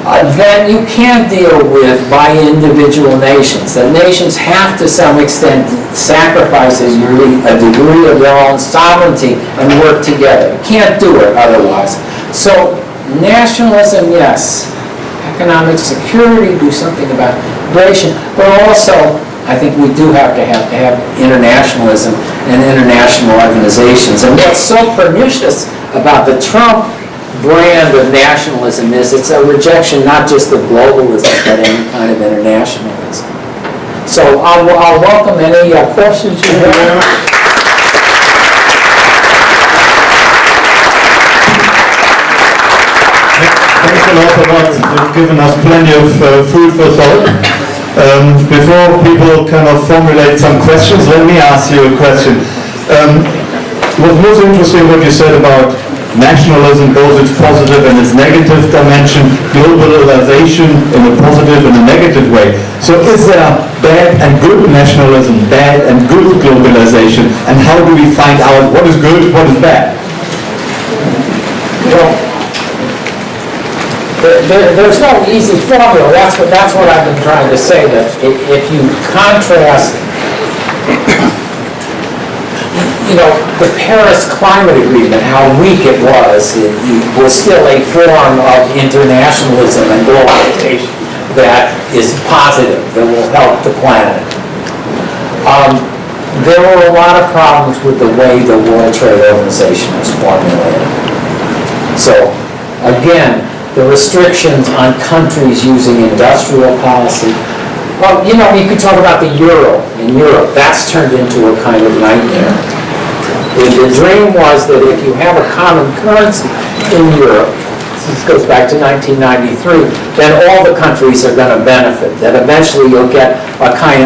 [SPEAKER 2] that you can't deal with by individual nations. That nations have to some extent sacrifice a degree of their own sovereignty and work together. You can't do it otherwise. So nationalism, yes. Economic security, do something about migration, but also I think we do have to have internationalism and international organizations. And what's so pernicious about the Trump brand of nationalism is it's a rejection not just of globalism, but any kind of internationalism. So I'll welcome any questions you have.
[SPEAKER 1] Thanks a lot for that. You've given us plenty of food for thought. Before people kind of formulate some questions, let me ask you a question. What's most interesting what you said about nationalism, both its positive and its negative dimension, globalization in a positive and a negative way. So is there bad and good nationalism, bad and good globalization, and how do we find out what is good, what is bad?
[SPEAKER 2] Well, there's no easy formula. That's what I've been trying to say. That if you contrast, the Paris Climate Agreement, how weak it was still a form of internationalism and globalization that is positive, that will help the planet. There were a lot of problems with the way the World Trade Organization was formulated. So, again, the restrictions on countries using industrial policy. Well, you know, you could talk about the euro in Europe. That's turned into a kind of nightmare. The dream was that if you have a common currency in Europe, this goes back to 1993, then all the countries are going to benefit. That eventually you'll get a kind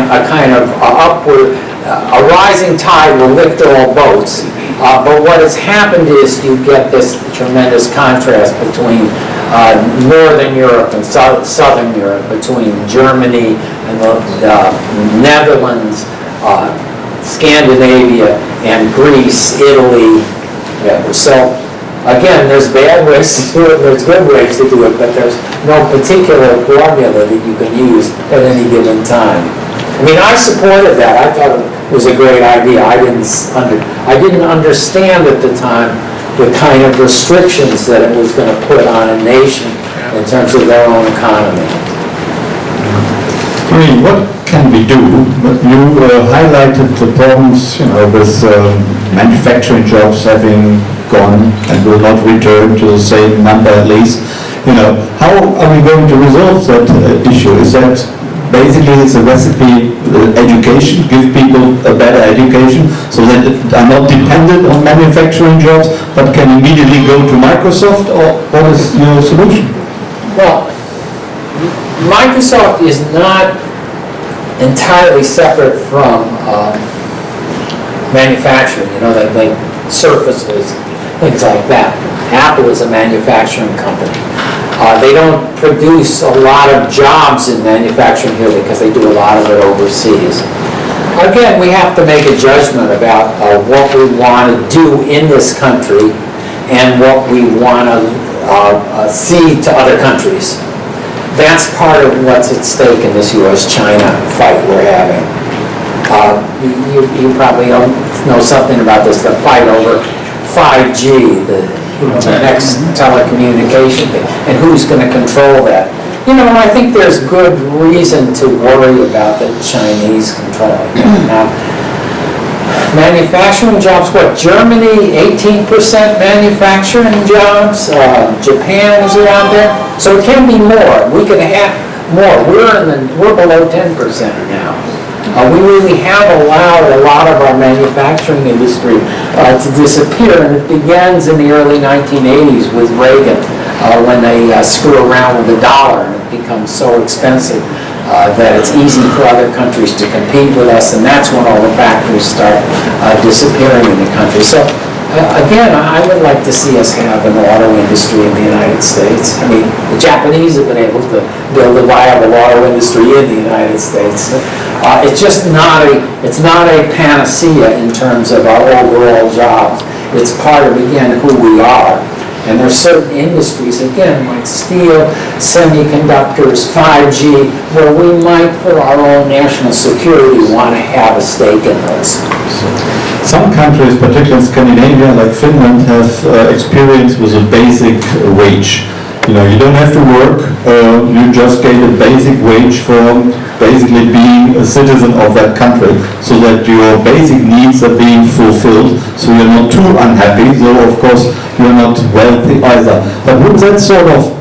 [SPEAKER 2] of upward, a rising tide will lift all boats. But what has happened is you get this tremendous contrast between Northern Europe and Southern Europe, between Germany and the Netherlands, Scandinavia and Greece, Italy. So again, there's bad ways to do it, there's good ways to do it, but there's no particular formula that you can use at any given time. I mean, I supported that. I thought it was a great idea. I didn't understand at the time the kind of restrictions that it was going to put on a nation in terms of their own economy.
[SPEAKER 3] I mean, what can we do? You highlighted the problems, with manufacturing jobs having gone and will not return to the same number at least. How are we going to resolve that issue? Is that basically it's a recipe, education, give people a better education so that they are not dependent on manufacturing jobs but can immediately go to Microsoft, or what is your solution?
[SPEAKER 2] Well, Microsoft is not entirely separate from manufacturing. They make surfaces, things like that. Apple is a manufacturing company. They don't produce a lot of jobs in manufacturing here because they do a lot of it overseas. Again, we have to make a judgment about what we want to do in this country and what we want to cede to other countries. That's part of what's at stake in this U.S.-China fight we're having. You probably know something about this, the fight over 5G, the next telecommunication thing, and who's going to control that. I think there's good reason to worry about the Chinese controlling it. Now, manufacturing jobs, Germany, 18% manufacturing jobs. Japan is around there. So it can be more. We could have more. We're below 10% now. We really have allowed a lot of our manufacturing industry to disappear, and it begins in the early 1980s with Reagan, when they screw around with the dollar and it becomes so expensive that it's easy for other countries to compete with us, and that's when all the factories start disappearing in the country. So again, I would like to see us have an auto industry in the United States. I mean, the Japanese have been able to build a viable auto industry in the United States. It's just not a panacea in terms of our overall jobs. It's part of, again, who we are. And there are certain industries, again, like steel, semiconductors, 5G, where we might, for our own national security, want to have a stake in those.
[SPEAKER 3] Some countries, particularly in Scandinavia, like Finland, have experience with a basic wage. You don't have to work, you just get a basic wage for basically being a citizen of that country, so that your basic needs are being fulfilled, so you're not too unhappy, though of course you're not wealthy either. But would that sort of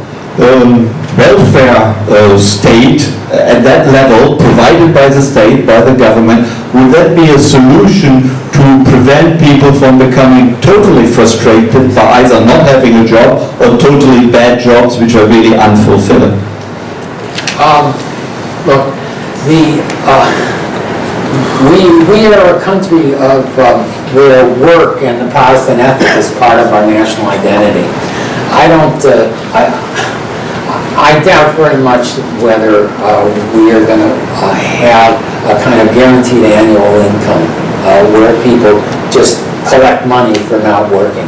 [SPEAKER 3] welfare state at that level, provided by the state, by the government, would that be a solution to prevent people from becoming totally frustrated by either not having a job or totally bad jobs which are really unfulfilling?
[SPEAKER 2] Look, we are a country of where work and the Protestant ethic is part of our national identity. I doubt very much whether we are going to have a kind of guaranteed annual income where people just collect money for not working.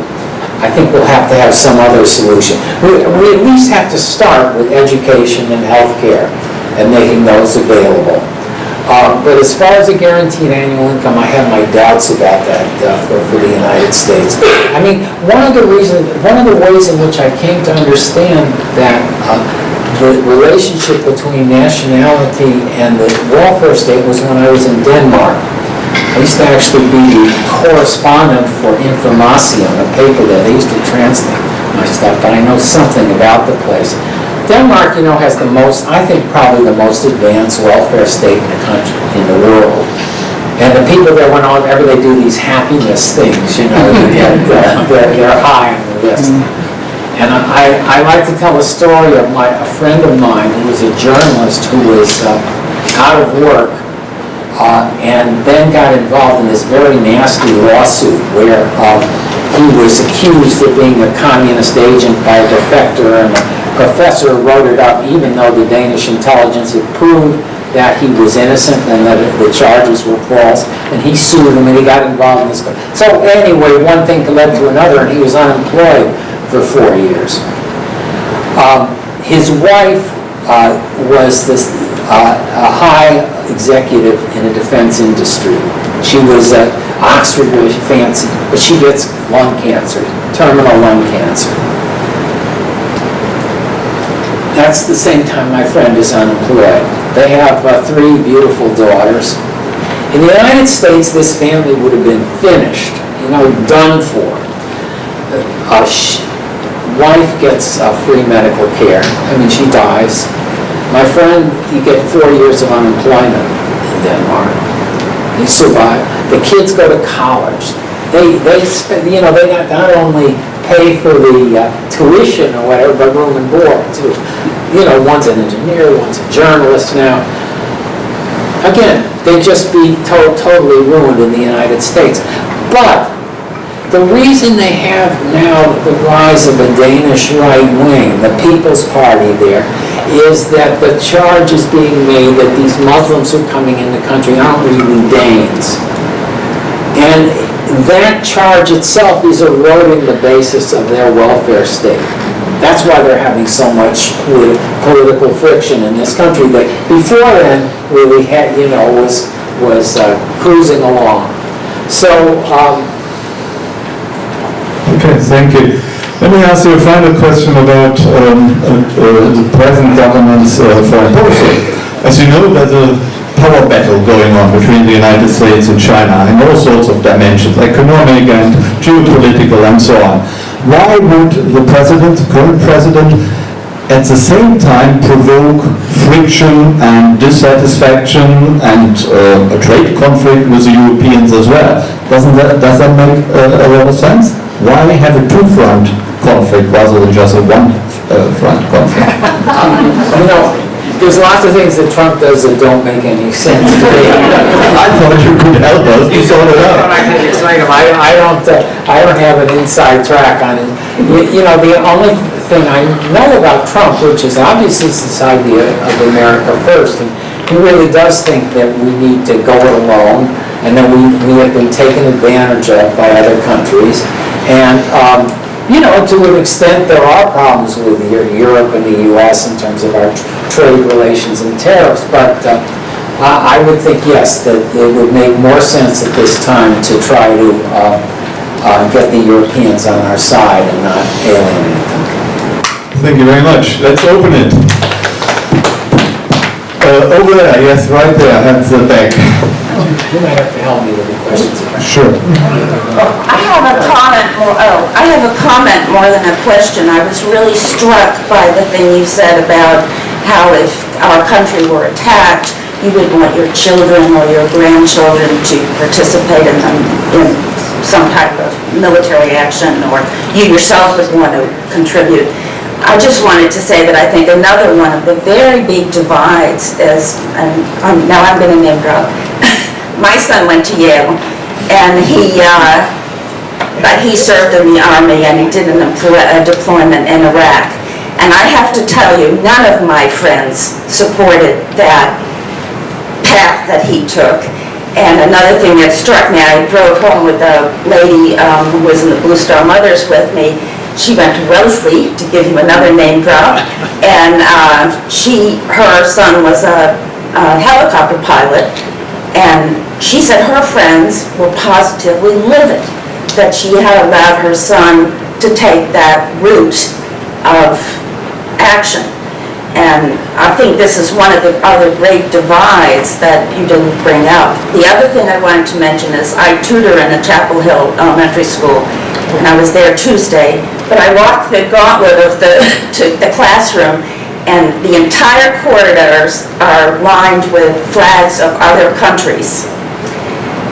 [SPEAKER 2] I think we'll have to have some other solution. We at least have to start with education and healthcare and making those available. But as far as a guaranteed annual income, I have my doubts about that for the United States. I mean, one of the ways in which I came to understand that the relationship between nationality and the welfare state was when I was in Denmark. I used to actually be the correspondent for Information, a paper that I used to translate my stuff, but I know something about the place. Denmark, has the most, I think probably the most advanced welfare state in the country, in the world. And the people there, whenever they do these happiness things, you get, they're high on the list. And I like to tell a story of a friend of mine who was a journalist who was out of work and then got involved in this very nasty lawsuit where he was accused of being a communist agent by a defector, and the professor wrote it up even though the Danish intelligence had proved that he was innocent and that the charges were false, and he sued him and he got involved in this. So anyway, one thing led to another, and he was unemployed for 4 years. His wife was this a high executive in the defense industry. She was at Oxford, really fancy, but she gets lung cancer, terminal lung cancer. That's the same time my friend is unemployed. They have 3 beautiful daughters. In the United States, this family would have been finished, done for. Wife gets free medical care. She dies. My friend, you get 4 years of unemployment in Denmark. They survive. The kids go to college. They spend, they not only pay for the tuition or whatever, but room and board too. One's an engineer, one's a journalist now. Again, they'd just be totally ruined in the United States. But the reason they have now the rise of the Danish right wing, the People's Party there, is that the charge is being made that these Muslims who are coming in the country aren't really Danes. And that charge itself is eroding the basis of their welfare state. That's why they're having so much political friction in this country that before then really had, was cruising along. So,
[SPEAKER 3] okay, thank you. Let me ask you a final question about the present government's foreign policy. As you know, there's a power battle going on between the United States and China in all sorts of dimensions, economic and geopolitical and so on. Why would the current president, at the same time provoke friction and dissatisfaction and a trade conflict with the Europeans as well? Does that make a lot of sense? Why have a two-front conflict rather than just a one-front conflict?
[SPEAKER 2] There's lots of things that Trump does that don't make any sense to me.
[SPEAKER 3] I thought you could help us to sort it out.
[SPEAKER 2] I can explain them. I don't have an inside track on it. The only thing I know about Trump, which is obviously this idea of America first, and he really does think that we need to go it alone, and that we have been taken advantage of by other countries. And to an extent, there are problems with Europe and the U.S. in terms of our trade relations and tariffs, but I would think, yes, that it would make more sense at this time to try to get the Europeans on our side and not alienate them.
[SPEAKER 3] Thank you very much. Let's open it. Over there, yes, right there, hands back.
[SPEAKER 2] You might have to help me with the questions.
[SPEAKER 3] Sure.
[SPEAKER 4] I have a comment more than a question. I was really struck by the thing you said about how if our country were attacked, you would want your children or your grandchildren to participate in some type of military action, or you yourself would want to contribute. I just wanted to say that I think another one of the very big divides is, and now I'm going to name drop, my son went to Yale, and he served in the Army, and he did a deployment in Iraq. And I have to tell you, none of my friends supported that path that he took. And another thing that struck me, I drove home with a lady who was in the Blue Star Mothers with me. She went to Wellesley, to give you another name drop, and her son was a helicopter pilot, and she said her friends were positively livid that she had allowed her son to take that route of action. And I think this is one of the other great divides that you didn't bring up. The other thing I wanted to mention is I tutor in a Chapel Hill elementary school, and I was there Tuesday, but I walked the gauntlet of to the classroom, and the entire corridors are lined with flags of other countries.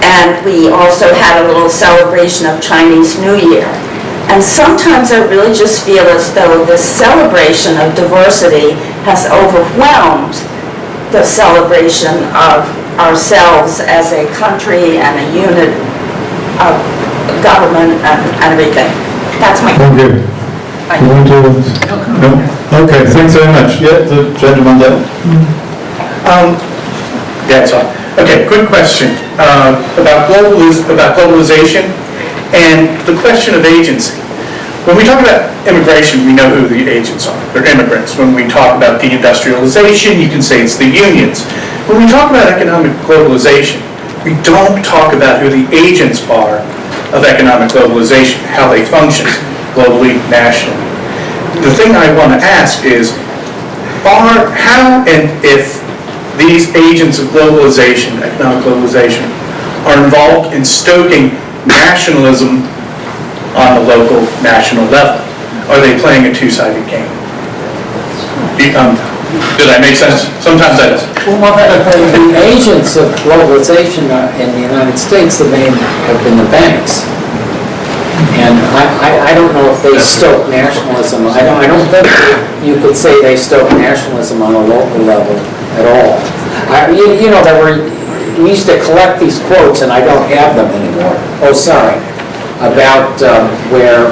[SPEAKER 4] And we also had a little celebration of Chinese New Year. And sometimes I really just feel as though this celebration of diversity has overwhelmed the celebration of ourselves as a country and a unit of government and everything. That's my...
[SPEAKER 3] Thank you. You want to? No? Okay, thanks very much. Yeah, the gentleman there.
[SPEAKER 5] Yeah, it's on. Okay, quick question about globalization and the question of agency. When we talk about immigration, we know who the agents are. They're immigrants. When we talk about deindustrialization, you can say it's the unions. When we talk about economic globalization, we don't talk about who the agents are of economic globalization, how they function globally, nationally. The thing I want to ask is, how and if these agents of globalization, economic globalization, are involved in stoking nationalism on the local, national level? Are they playing a two-sided game? Did I make sense? Sometimes I don't.
[SPEAKER 2] Well, the agents of globalization in the United States, the main have been the banks. And I don't know if they stoke nationalism. I don't think you could say they stoke nationalism on a local level at all. You know, we used to collect these quotes, and I don't have them anymore. Oh, sorry. About where,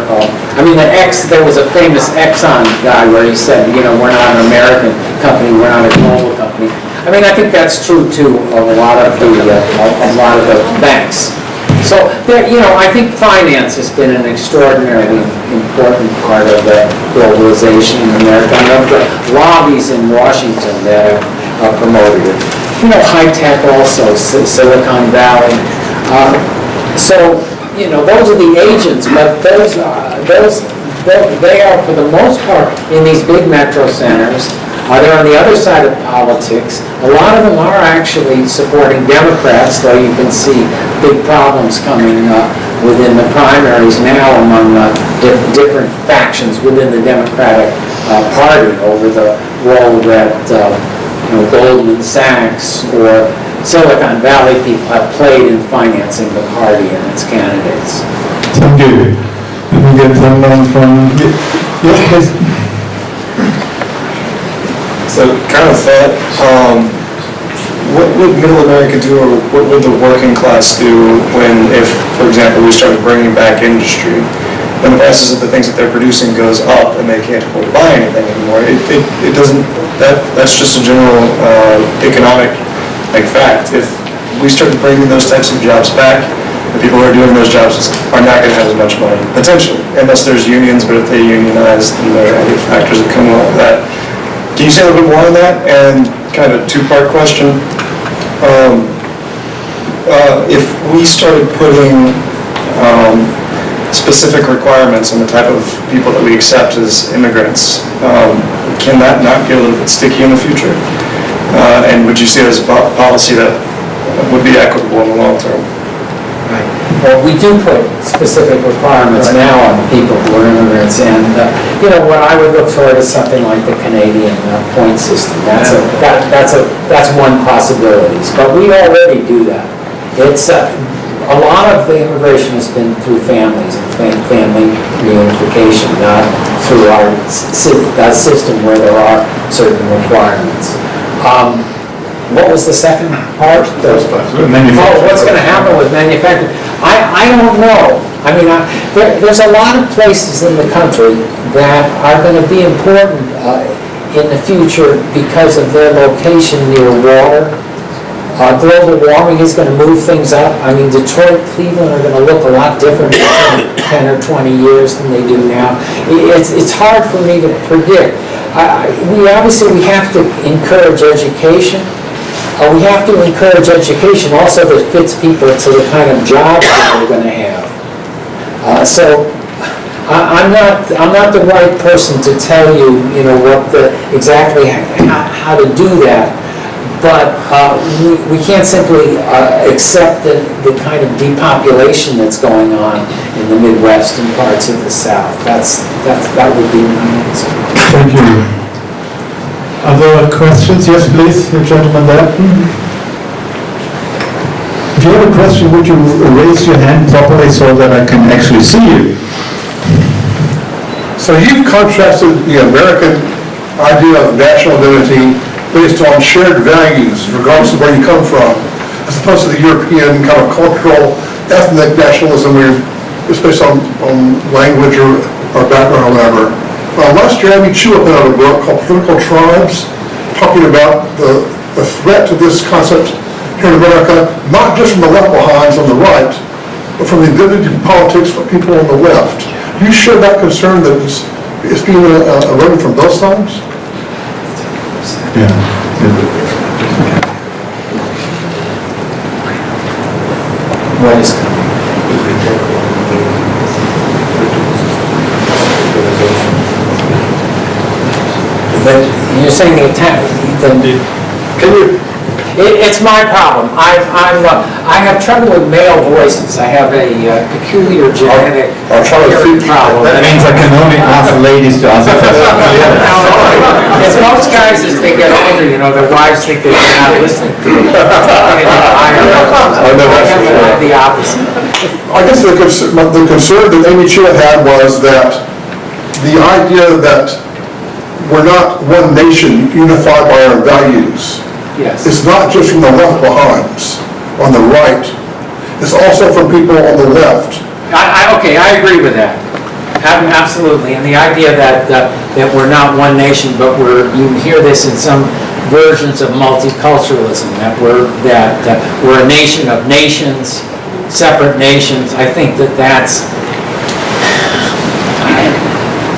[SPEAKER 2] there was a famous Exxon guy where he said, you know, we're not an American company, we're not a global company. I mean, I think that's true too of a lot of the banks. So, you know, I think finance has been an extraordinarily important part of the globalization in America. I know the lobbies in Washington that have promoted it. You know, high tech also, Silicon Valley. You know, those are the agents, but they are, for the most part, in these big metro centers. They're on the other side of politics. A lot of them are actually supporting Democrats, though you can see big problems coming within the primaries now among different factions within the Democratic Party over the role that Goldman Sachs or Silicon Valley people have played in financing the party and its candidates.
[SPEAKER 3] Thank you. Let me get someone from... Yes, please.
[SPEAKER 6] So, kind of thought, what would middle America do, or what would the working class do if, for example, we started bringing back industry? When the prices of the things that they're producing goes up and they can't afford to buy anything anymore, it doesn't, that's just a general economic fact. If we started bringing those types of jobs back, the people who are doing those jobs are not going to have as much money, potentially, unless there's unions, but if they unionize, then there are other factors that come along with that. Can you say a little bit more on that? And kind of a two-part question. If we started putting specific requirements on the type of people that we accept as immigrants, can that not get a little bit sticky in the future? And would you see it as a policy that would be equitable in the long term?
[SPEAKER 2] Right. Well, we do put specific requirements now on people who are immigrants, and you know, what I would look for is something like the Canadian point system. That's one possibility. But we already do that. It's a lot of the immigration has been through families and family reunification, not through our system where there are certain requirements. What was the second part? What's going to happen with manufacturing? I don't know. I mean, there's a lot of places in the country that are going to be important in the future because of their location near water. Global warming is going to move things up. I mean, Detroit, Cleveland are going to look a lot different in 10 or 20 years than they do now. It's hard for me to predict. We have to encourage education. We have to encourage education also that fits people to the kind of jobs that we're going to have. So I'm not the right person to tell you, exactly how to do that. But we can't simply accept the kind of depopulation that's going on in the Midwest and parts of the South. That would be my answer.
[SPEAKER 3] Thank you. Other questions? Yes, please, the gentleman there. If you have a question, would you raise your hand properly so that I can actually see you?
[SPEAKER 7] So you've contrasted the American idea of national identity based on shared values, regardless of where you come from, as opposed to the European kind of cultural, ethnic nationalism where it's based on language or background or whatever. Last year, Amy Chu put out a book called Political Tribes, talking about the threat to this concept here in America, not just from the left behinds on the right, but from the identity politics for people on the left. Do you share that concern that it's being eroded from both sides?
[SPEAKER 3] Yeah.
[SPEAKER 2] What is But you're saying the attack,
[SPEAKER 7] Can you?
[SPEAKER 2] It's my problem. I have trouble with male voices. I have a peculiar genetic hearing problem.
[SPEAKER 3] That means I can only ask ladies to ask a question.
[SPEAKER 2] It's most guys as they get older, their wives think they're not listening to them. I have the opposite.
[SPEAKER 7] I guess the concern that Amy Chu had was that the idea that we're not one nation unified by our values.
[SPEAKER 2] Yes.
[SPEAKER 7] It's not just from the left behinds on the right. It's also from people on the left.
[SPEAKER 2] Okay, I agree with that. Absolutely. And the idea that we're not one nation, but you hear this in some versions of multiculturalism, that we're a nation of nations, separate nations. I think that's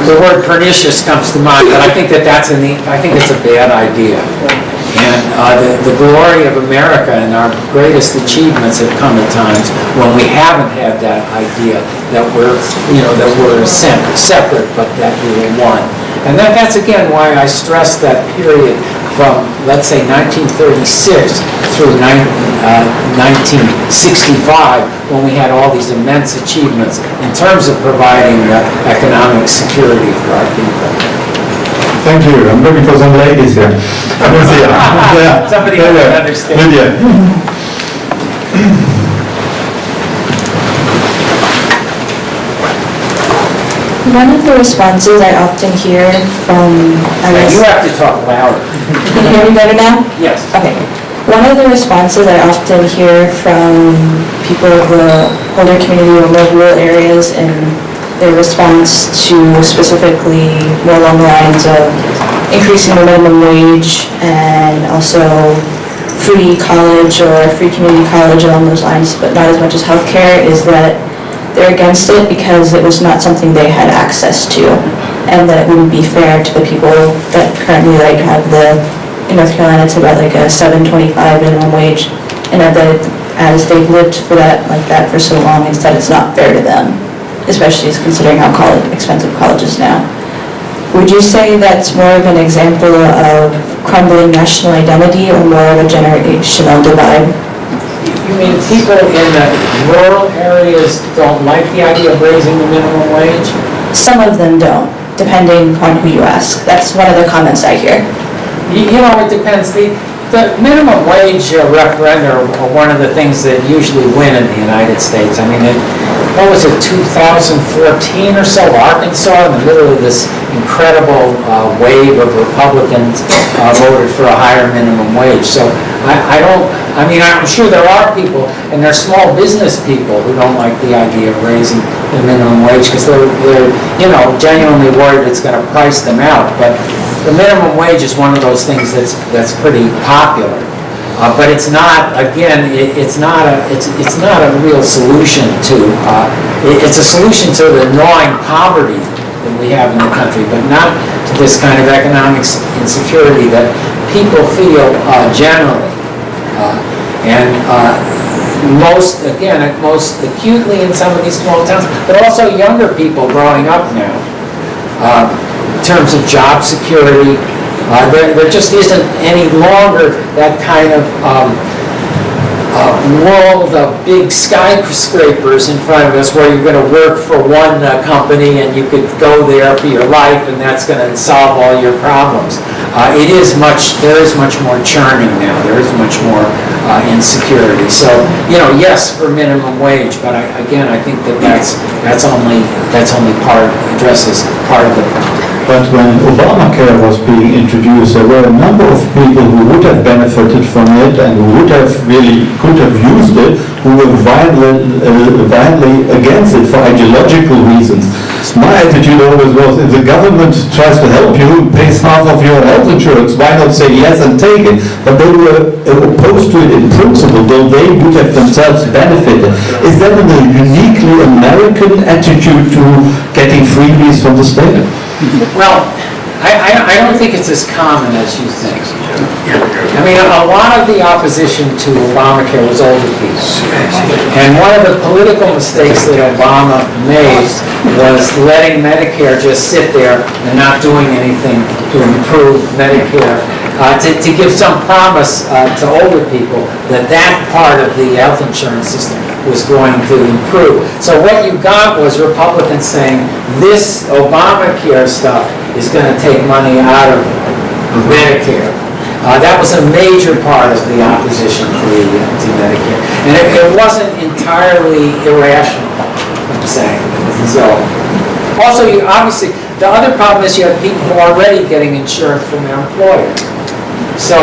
[SPEAKER 2] the word pernicious comes to mind, but I think it's a bad idea. And the glory of America and our greatest achievements have come at times when we haven't had that idea that we're separate, but that we were one. And that's again why I stress that period from, let's say, 1936 through 1965, when we had all these immense achievements in terms of providing economic security for our people.
[SPEAKER 3] Thank you. I'm looking for some ladies here.
[SPEAKER 2] Somebody who can understand.
[SPEAKER 3] Lydia.
[SPEAKER 8] One of the responses I often hear from,
[SPEAKER 2] You have to talk louder.
[SPEAKER 8] Can you hear me better now?
[SPEAKER 2] Yes.
[SPEAKER 8] Okay. One of the responses I often hear from people of the older community or more rural areas in their response to specifically more along the lines of increasing the minimum wage and also free college or free community college along those lines, but not as much as healthcare, is that they're against it because it was not something they had access to, and that it wouldn't be fair to the people that currently have in North Carolina, it's about a $7.25 minimum wage, and that as they've lived for that for so long, instead it's not fair to them, especially considering how expensive college is now. Would you say that's more of an example of crumbling national identity or more of a generational divide?
[SPEAKER 2] You mean people in the rural areas don't like the idea of raising the minimum wage?
[SPEAKER 8] Some of them don't, depending on who you ask. That's one of the comments I hear.
[SPEAKER 2] It depends. The minimum wage referenda are one of the things that usually win in the United States. I mean, what was it, 2014 or so, Arkansas, in the middle of this incredible wave of Republicans voted for a higher minimum wage. So I'm sure there are people, and there are small business people who don't like the idea of raising the minimum wage because they're genuinely worried it's going to price them out. But the minimum wage is one of those things that's pretty popular. But it's not. Again, it's not a real solution to. It's a solution to the gnawing poverty that we have in the country, but not to this kind of economic insecurity that people feel generally. most acutely in some of these small towns, but also younger people growing up now. In terms of job security, there just isn't any longer that kind of world of big skyscrapers in front of us where you're going to work for one company and you could go there for your life and that's going to solve all your problems. There is much more churning now. There is much more insecurity. So, yes, for minimum wage, but I think that's only addresses part of the problem.
[SPEAKER 3] But when Obamacare was being introduced, there were a number of people who would have benefited from it and who could have used it, who were violently against it for ideological reasons. My attitude always was, if the government tries to help you, pays half of your health insurance, why not say yes and take it? But they were opposed to it in principle, though they would have themselves benefited. Is that a uniquely American attitude to getting freebies from the state?
[SPEAKER 2] Well, I don't think it's as common as you think. I mean, a lot of the opposition to Obamacare was older people. And one of the political mistakes that Obama made was letting Medicare just sit there and not doing anything to improve Medicare, to give some promise to older people that part of the health insurance system was going to improve. So what you got was Republicans saying, this Obamacare stuff is going to take money out of Medicare. That was a major part of the opposition to Medicare. And it wasn't entirely irrational, I'm saying. So, also, obviously, the other problem is you have people who are already getting insurance from their employer. So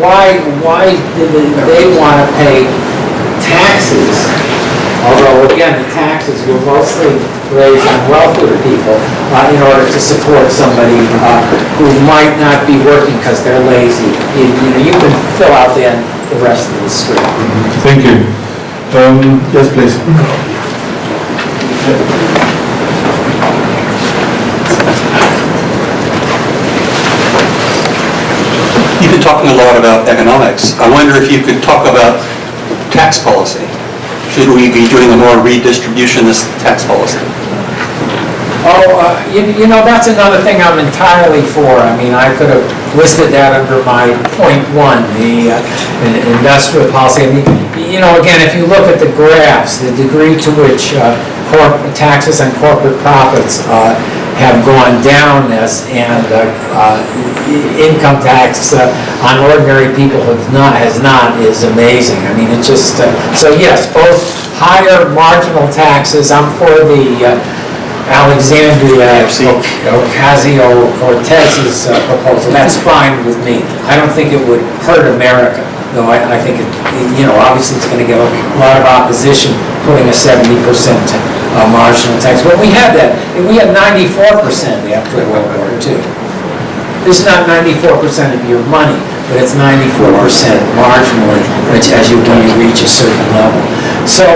[SPEAKER 2] why do they want to pay taxes? Although, again, the taxes were mostly raised on wealthier people in order to support somebody who might not be working because they're lazy. You can fill out the rest of the script.
[SPEAKER 3] Thank you. Yes, please.
[SPEAKER 9] You've been talking a lot about economics. I wonder if you could talk about tax policy. Should we be doing a more redistributionist tax policy?
[SPEAKER 2] That's another thing I'm entirely for. I mean, I could have listed that under my point one, the industrial policy. I mean, again, if you look at the graphs, the degree to which taxes on corporate profits have gone down and income tax on ordinary people has not is amazing. I mean, it's just, so yes, both higher marginal taxes. I'm for the Alexandria Ocasio-Cortez's proposal. That's fine with me. I don't think it would hurt America, though I think obviously it's going to get a lot of opposition putting a 70% marginal tax. But we had that. We had 94% after World War II. This is not 94% of your money, but it's 94% marginally, which when you reach a certain level. So,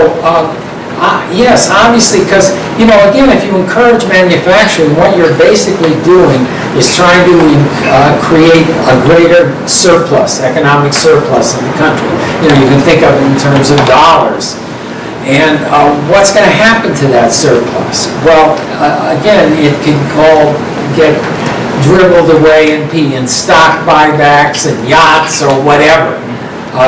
[SPEAKER 2] yes, obviously, because, again, if you encourage manufacturing, what you're basically doing is trying to create a greater surplus, economic surplus in the country. You can think of it in terms of dollars. And what's going to happen to that surplus? Well, again, it can get dribbled away in stock buybacks and yachts or whatever.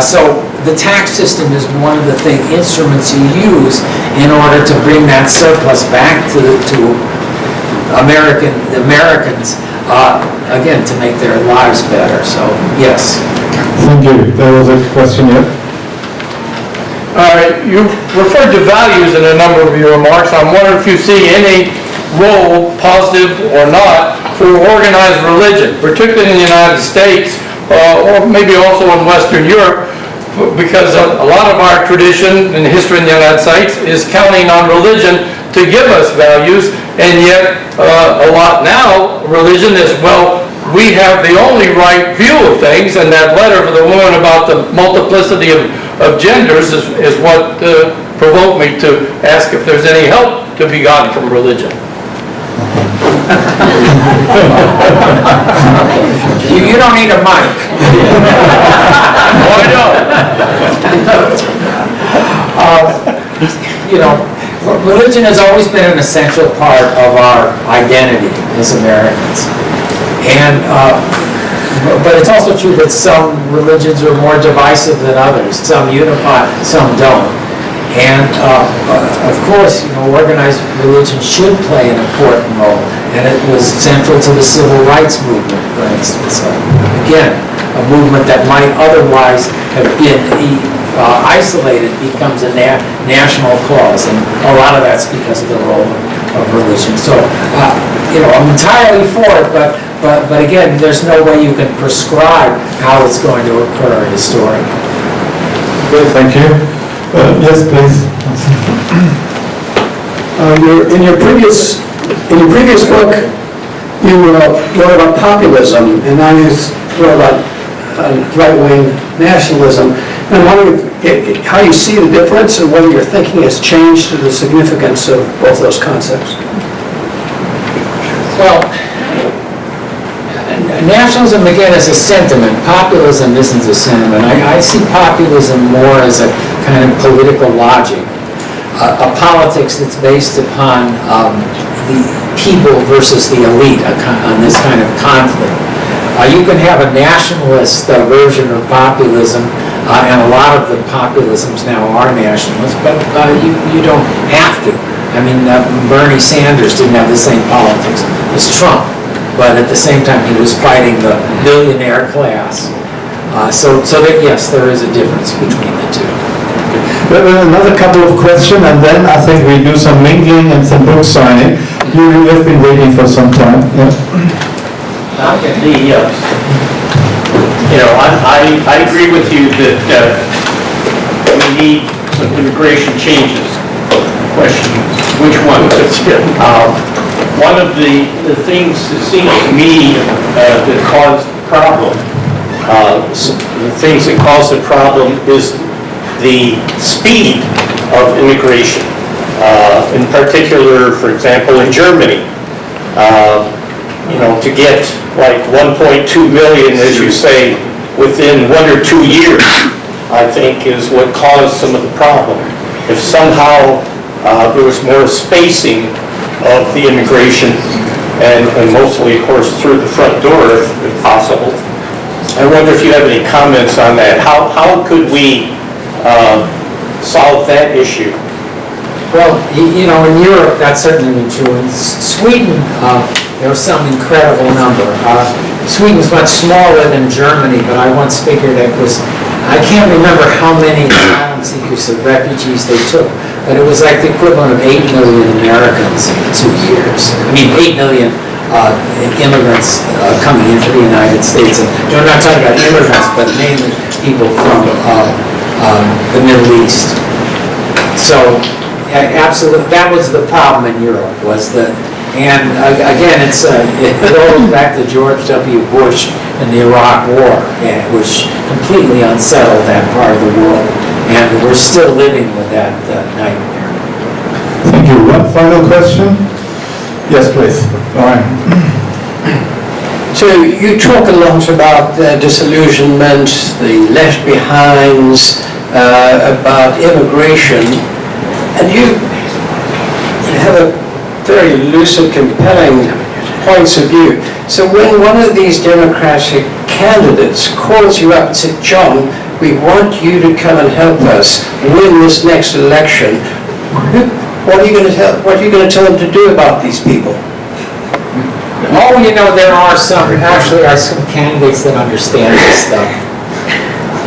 [SPEAKER 2] So the tax system is one of the instruments you use in order to bring that surplus back to Americans, again, to make their lives better. So, yes.
[SPEAKER 3] Thank you. There was a question here.
[SPEAKER 10] You referred to values in a number of your remarks. I'm wondering if you see any role, positive or not, for organized religion, particularly in the United States, or maybe also in Western Europe, because a lot of our tradition and history in the United States is counting on religion to give us values, and yet a lot now, religion is, well, we have the only right view of things, and that letter for the woman about the multiplicity of genders is what provoked me to ask if there's any help to be gotten from religion.
[SPEAKER 2] You don't need a mic.
[SPEAKER 10] Why not?
[SPEAKER 2] Religion has always been an essential part of our identity as Americans. And, but it's also true that some religions are more divisive than others. Some unify, some don't. And of course, organized religion should play an important role, and it was central to the civil rights movement, for instance. Again, a movement that might otherwise have been isolated becomes a national cause, and a lot of that's because of the role of religion. So, I'm entirely for it, but again, there's no way you can prescribe how it's going to occur historically.
[SPEAKER 3] Good, thank you. Yes, please.
[SPEAKER 11] In your previous book, you wrote about populism, and now you wrote about right-wing nationalism. And I'm wondering how you see the difference and whether your thinking has changed to the significance of both those concepts.
[SPEAKER 2] Well, nationalism, again, is a sentiment. Populism isn't a sentiment. I see populism more as a kind of political logic, a politics that's based upon the people versus the elite, on this kind of conflict. You can have a nationalist version of populism, and a lot of the populisms now are nationalist, but you don't have to. I mean, Bernie Sanders didn't have the same politics as Trump, but at the same time he was fighting the billionaire class. So that, yes, there is a difference between the two.
[SPEAKER 3] Another couple of questions, and then I think we do some mingling and some book signing. You have been waiting for some time. Yeah.
[SPEAKER 12] I agree with you that we need some immigration changes. Question, which one? One of the things that seems to me that caused the problem, the things that caused the problem is the speed of immigration. In particular, for example, in Germany, to get like 1.2 million, as you say, within 1 or 2 years, I think is what caused some of the problem. If somehow there was more spacing of the immigration, and mostly, of course, through the front door, if possible. I wonder if you have any comments on that. How could we solve that issue?
[SPEAKER 2] Well, in Europe, that's certainly been true. In Sweden, there was some incredible number. Sweden's much smaller than Germany, but I once figured it was, I can't remember how many asylum seekers or refugees they took, but it was like the equivalent of 8 million Americans in 2 years. I mean, 8 million immigrants coming into the United States. And I'm not talking about immigrants, but mainly people from the Middle East. So, absolutely, that was the problem in Europe, was that, and again, it goes back to George W. Bush and the Iraq War, which completely unsettled that part of the world, and we're still living with that nightmare.
[SPEAKER 3] Thank you. One final question? Yes, please. All right.
[SPEAKER 11] So you talk a lot about disillusionment, the left behinds, about immigration, and you have a very lucid, compelling points of view. So when one of these Democratic candidates calls you up and says, John, we want you to come and help us win this next election, what are you going to tell them to do about these people?
[SPEAKER 2] Oh, there are some candidates that understand this stuff.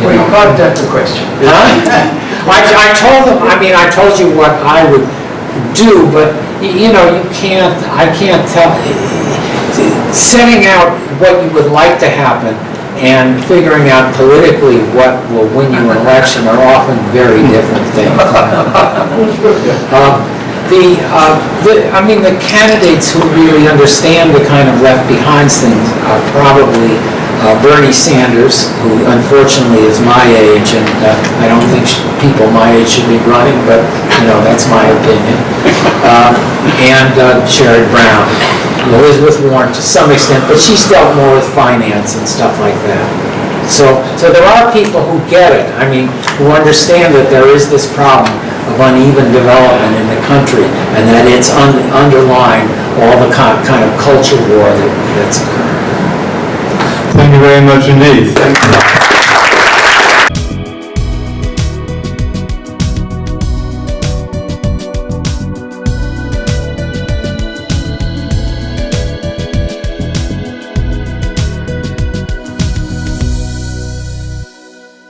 [SPEAKER 11] Well, you can't have the question.
[SPEAKER 2] I told them, I told you what I would do, but I can't tell. Setting out what you would like to happen and figuring out politically what will win you an election are often very different things. The candidates who really understand the kind of left behind things are probably Bernie Sanders, who unfortunately is my age, and I don't think people my age should be running, but that's my opinion. And Sherrod Brown, Elizabeth Warren to some extent, but she's dealt more with finance and stuff like that. So there are people who get it, I mean, who understand that there is this problem of uneven development in the country, and that it's underlying all the kind of culture war that's occurring.
[SPEAKER 3] Thank you very much indeed.